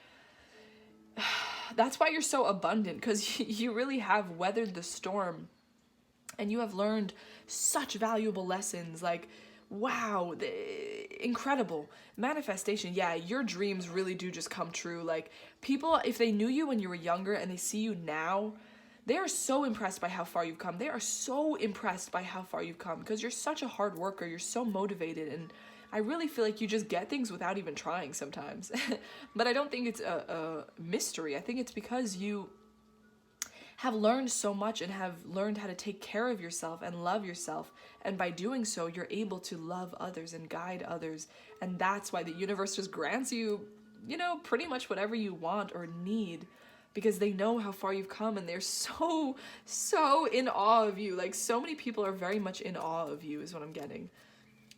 that's why you're so abundant, because you really have weathered the storm, and you have learned such valuable lessons. Like, wow, incredible. Manifestation, yeah, your dreams really do just come true. Like, people, if they knew you when you were younger and they see you now, they are so impressed by how far you've come. They are so impressed by how far you've come, because you're such a hard worker. You're so motivated, and I really feel like you just get things without even trying sometimes. But I don't think it's a mystery. I think it's because you have learned so much and have learned how to take care of yourself and love yourself, and by doing so you're able to love others and guide others, and that's why the universe just grants you, you know, pretty much whatever you want or need, because they know how far you've come, and they're so in awe of you. Like, so many people are very much in awe of you is what I'm getting.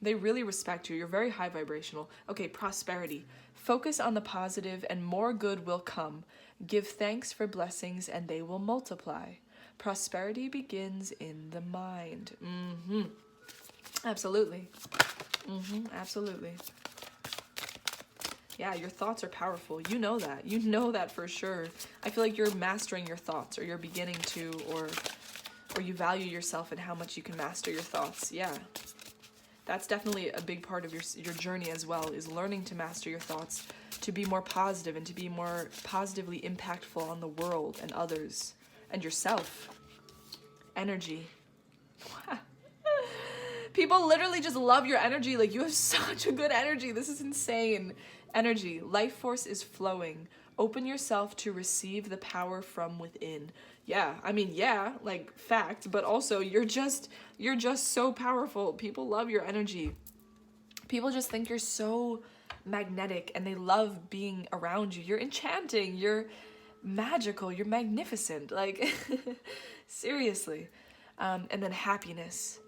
They really respect you. You're very high vibrational. Okay, prosperity. Focus on the positive and more good will come. Give thanks for blessings and they will multiply. Prosperity begins in the mind. Absolutely. Absolutely. Yeah, your thoughts are powerful. You know that. You know that for sure. I feel like you're mastering your thoughts, or you're beginning to, or you value yourself and how much you can master your thoughts. Yeah. That's definitely a big part of your journey as well, is learning to master your thoughts, to be more positive and to be more positively impactful on the world and others and yourself. Energy. People literally just love your energy. Like, you have such a good energy. This is insane. Energy. Life force is flowing. Open yourself to receive the power from within. Yeah, I mean, yeah, like, fact, but also you're just so powerful. People love your energy. People just think you're so magnetic and they love being around you. You're enchanting. You're magical. You're magnificent. Like, seriously. And then happiness.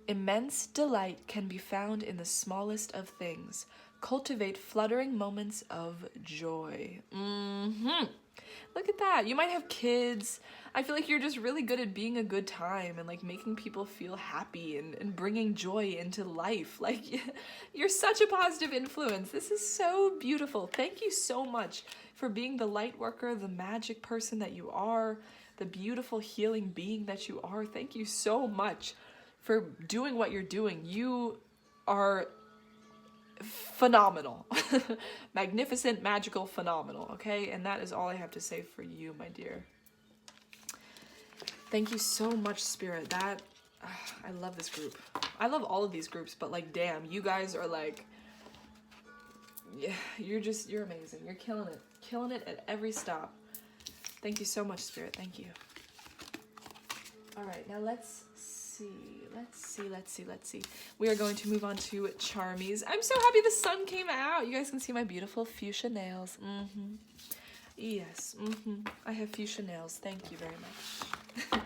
Immense delight can be found in the smallest of things. Cultivate fluttering moments of joy. Look at that. You might have kids. I feel like you're just really good at being a good time and like making people feel happy and bringing joy into life. Like, you're such a positive influence. This is so beautiful. Thank you so much for being the light worker, the magic person that you are, the beautiful healing being that you are. Thank you so much for doing what you're doing. You are phenomenal. Magnificent, magical, phenomenal, okay? And that is all I have to say for you, my dear. Thank you so much, Spirit. I love this group. I love all of these groups, but like, damn, you guys are like, yeah, you're amazing. You're killing it. Killing it at every stop. Thank you so much, Spirit. Thank you. All right, now let's see. We are going to move on to Charmies. I'm so happy the sun came out. You guys can see my beautiful fuchsia nails. Yes. I have fuchsia nails. Thank you very much.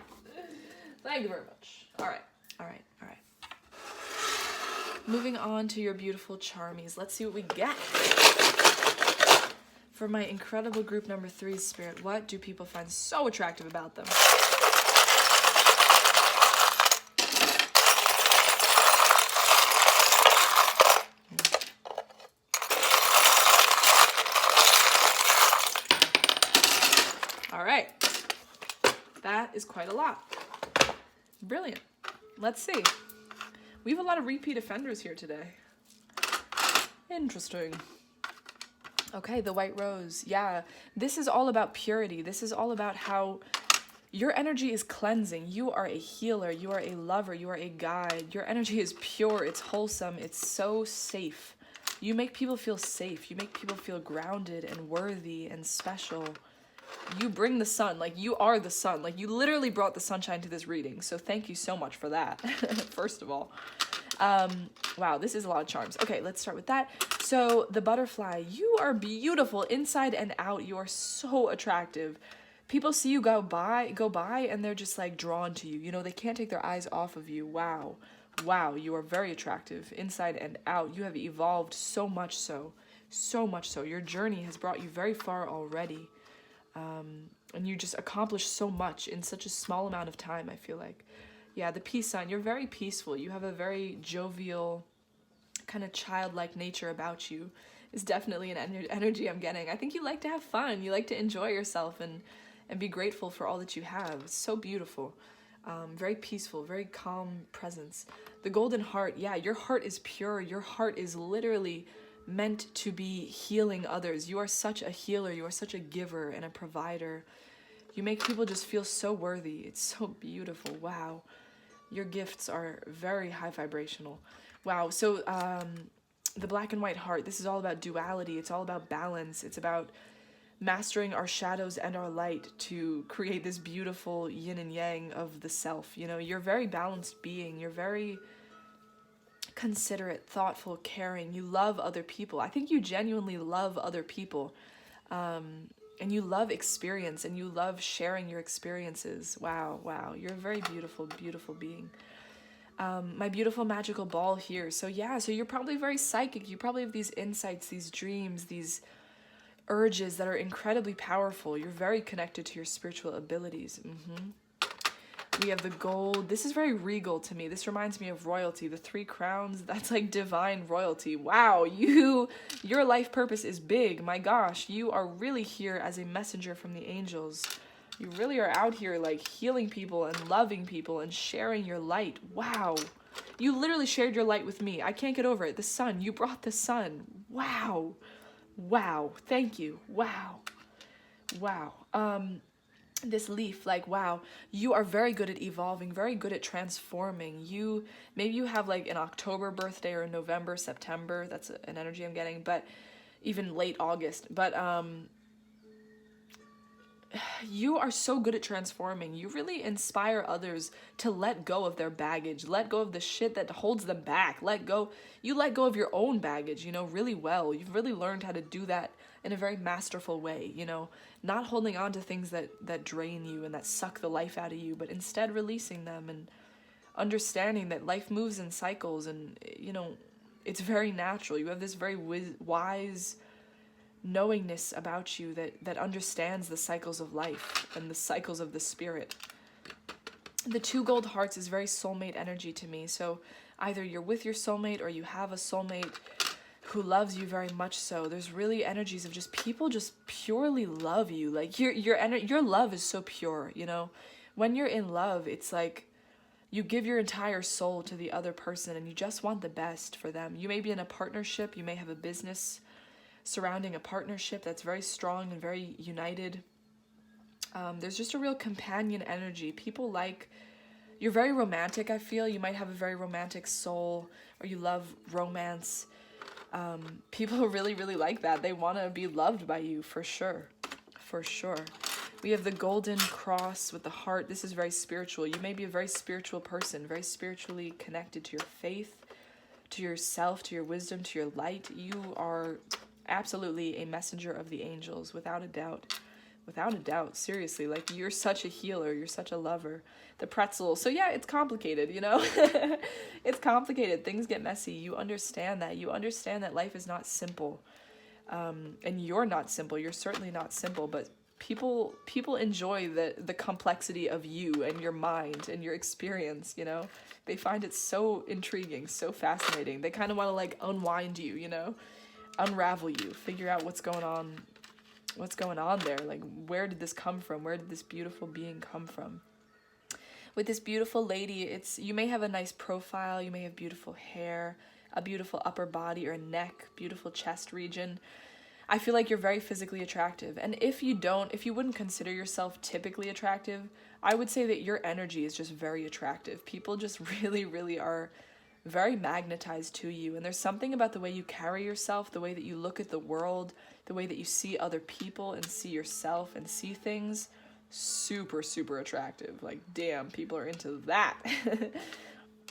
Thank you very much. All right. Moving on to your beautiful Charmies. Let's see what we get. For my incredible group number 3, Spirit, what do people find so attractive about them? That is quite a lot. Brilliant. Let's see. We have a lot of repeat offenders here today. Interesting. Okay, the white rose. Yeah, this is all about purity. This is all about how your energy is cleansing. You are a healer. You are a lover. You are a guide. Your energy is pure. It's wholesome. It's so safe. You make people feel safe. You make people feel grounded and worthy and special. You bring the sun. Like, you are the sun. Like, you literally brought the sunshine to this reading. So thank you so much for that, first of all. Wow, this is a lot of charms. Okay, let's start with that. So the butterfly, you are beautiful inside and out. You are so attractive. People see you go by and they're just like drawn to you. You know, they can't take their eyes off of you. Wow, you are very attractive inside and out. You have evolved so much so. Your journey has brought you very far already. And you just accomplished so much in such a small amount of time, I feel like. Yeah, the peace sign, you're very peaceful. You have a very jovial, kind of childlike nature about you. Is definitely an energy I'm getting. I think you like to have fun. You like to enjoy yourself and be grateful for all that you have. It's so beautiful. Very peaceful, very calm presence. The golden heart, yeah, your heart is pure. Your heart is literally meant to be healing others. You are such a healer. You are such a giver and a provider. You make people just feel so worthy. It's so beautiful. Wow. Your gifts are very high vibrational. Wow. So the black and white heart, this is all about duality. It's all about balance. It's about mastering our shadows and our light to create this beautiful yin and yang of the self. You know, you're a very balanced being. You're very considerate, thoughtful, caring. You love other people. I think you genuinely love other people. And you love experience and you love sharing your experiences. Wow. You're a very beautiful, beautiful being. My beautiful magical ball here. So yeah, so you're probably very psychic. You probably have these insights, these dreams, these urges that are incredibly powerful. You're very connected to your spiritual abilities. We have the gold. This is very regal to me. This reminds me of royalty. The 3 crowns, that's like divine royalty. Wow, your life purpose is big. My gosh, you are really here as a messenger from the angels. You really are out here like healing people and loving people and sharing your light. Wow. You literally shared your light with me. I can't get over it. The sun. You brought the sun. Wow. Wow. Thank you. Wow. Wow. This leaf, like, wow, you are very good at evolving, very good at transforming. Maybe you have like an October birthday or a November, September. That's an energy I'm getting, but even late August. But you are so good at transforming. You really inspire others to let go of their baggage, let go of the shit that holds them back, you let go of your own baggage, really well. You've really learned how to do that in a very masterful way, not holding on to things that drain you and that suck the life out of you, but instead releasing them and understanding that life moves in cycles and, it's very natural. You have this very wise knowingness about you that understands the cycles of life and the cycles of the spirit. The 2 gold hearts is very soulmate energy to me. So either you're with your soulmate or you have a soulmate who loves you very much so. There's really energies of just people just purely love you. Like your love is so pure, When you're in love, it's like you give your entire soul to the other person and you just want the best for them. You may be in a partnership, you may have a business surrounding a partnership that's very strong and very united. There's just a real companion energy. You're very romantic, I feel. You might have a very romantic soul, or you love romance. People really, really like that. They want to be loved by you, for sure. For sure. We have the golden cross with the heart. This is very spiritual. You may be a very spiritual person, very spiritually connected to your faith, to yourself, to your wisdom, to your light. You are absolutely a messenger of the angels, without a doubt, seriously. Like, you're such a healer, you're such a lover. The pretzel, so yeah, it's complicated, It's complicated, things get messy. You understand that life is not simple, and you're not simple. You're certainly not simple, but people enjoy the complexity of you and your mind and your experience. They find it so intriguing, so fascinating. They kind of want to like unwind you, unravel you, figure out what's going on there. Like, where did this come from? Where did this beautiful being come from? With this beautiful lady, you may have a nice profile, you may have beautiful hair, a beautiful upper body or neck, beautiful chest region. I feel like you're very physically attractive. And if you wouldn't consider yourself typically attractive, I would say that your energy is just very attractive. People just really, really are very magnetized to you. And there's something about the way you carry yourself, the way that you look at the world, the way that you see other people and see yourself and see things, super, super attractive. Like, damn, people are into that.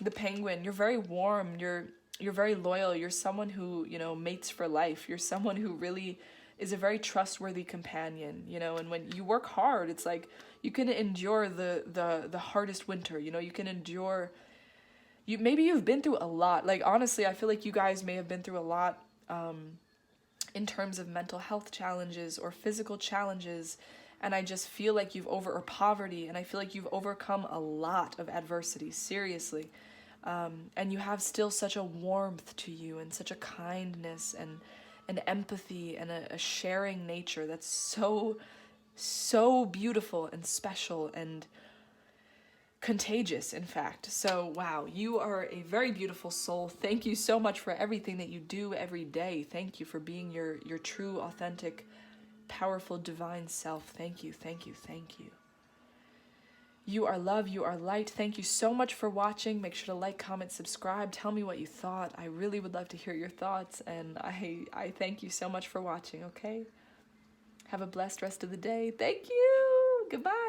The penguin, you're very warm, you're very loyal, you're someone who, mates for life. You're someone who really is a very trustworthy companion, and when you work hard, it's like you can endure the hardest winter, you can endure. Maybe you've been through a lot. Like, honestly, I feel like you guys may have been through a lot in terms of mental health challenges or physical challenges. And I just feel like or poverty. And I feel like you've overcome a lot of adversity, seriously. And you have still such a warmth to you and such a kindness and an empathy and a sharing nature that's so, so beautiful and special and contagious, in fact. So wow, you are a very beautiful soul. Thank you so much for everything that you do every day. Thank you for being your true, authentic, powerful, divine self. Thank you, thank you, thank you. You are love, you are light. Thank you so much for watching. Make sure to like, comment, subscribe. Tell me what you thought. I really would love to hear your thoughts, and I thank you so much for watching, okay? Have a blessed rest of the day. Thank you. Goodbye.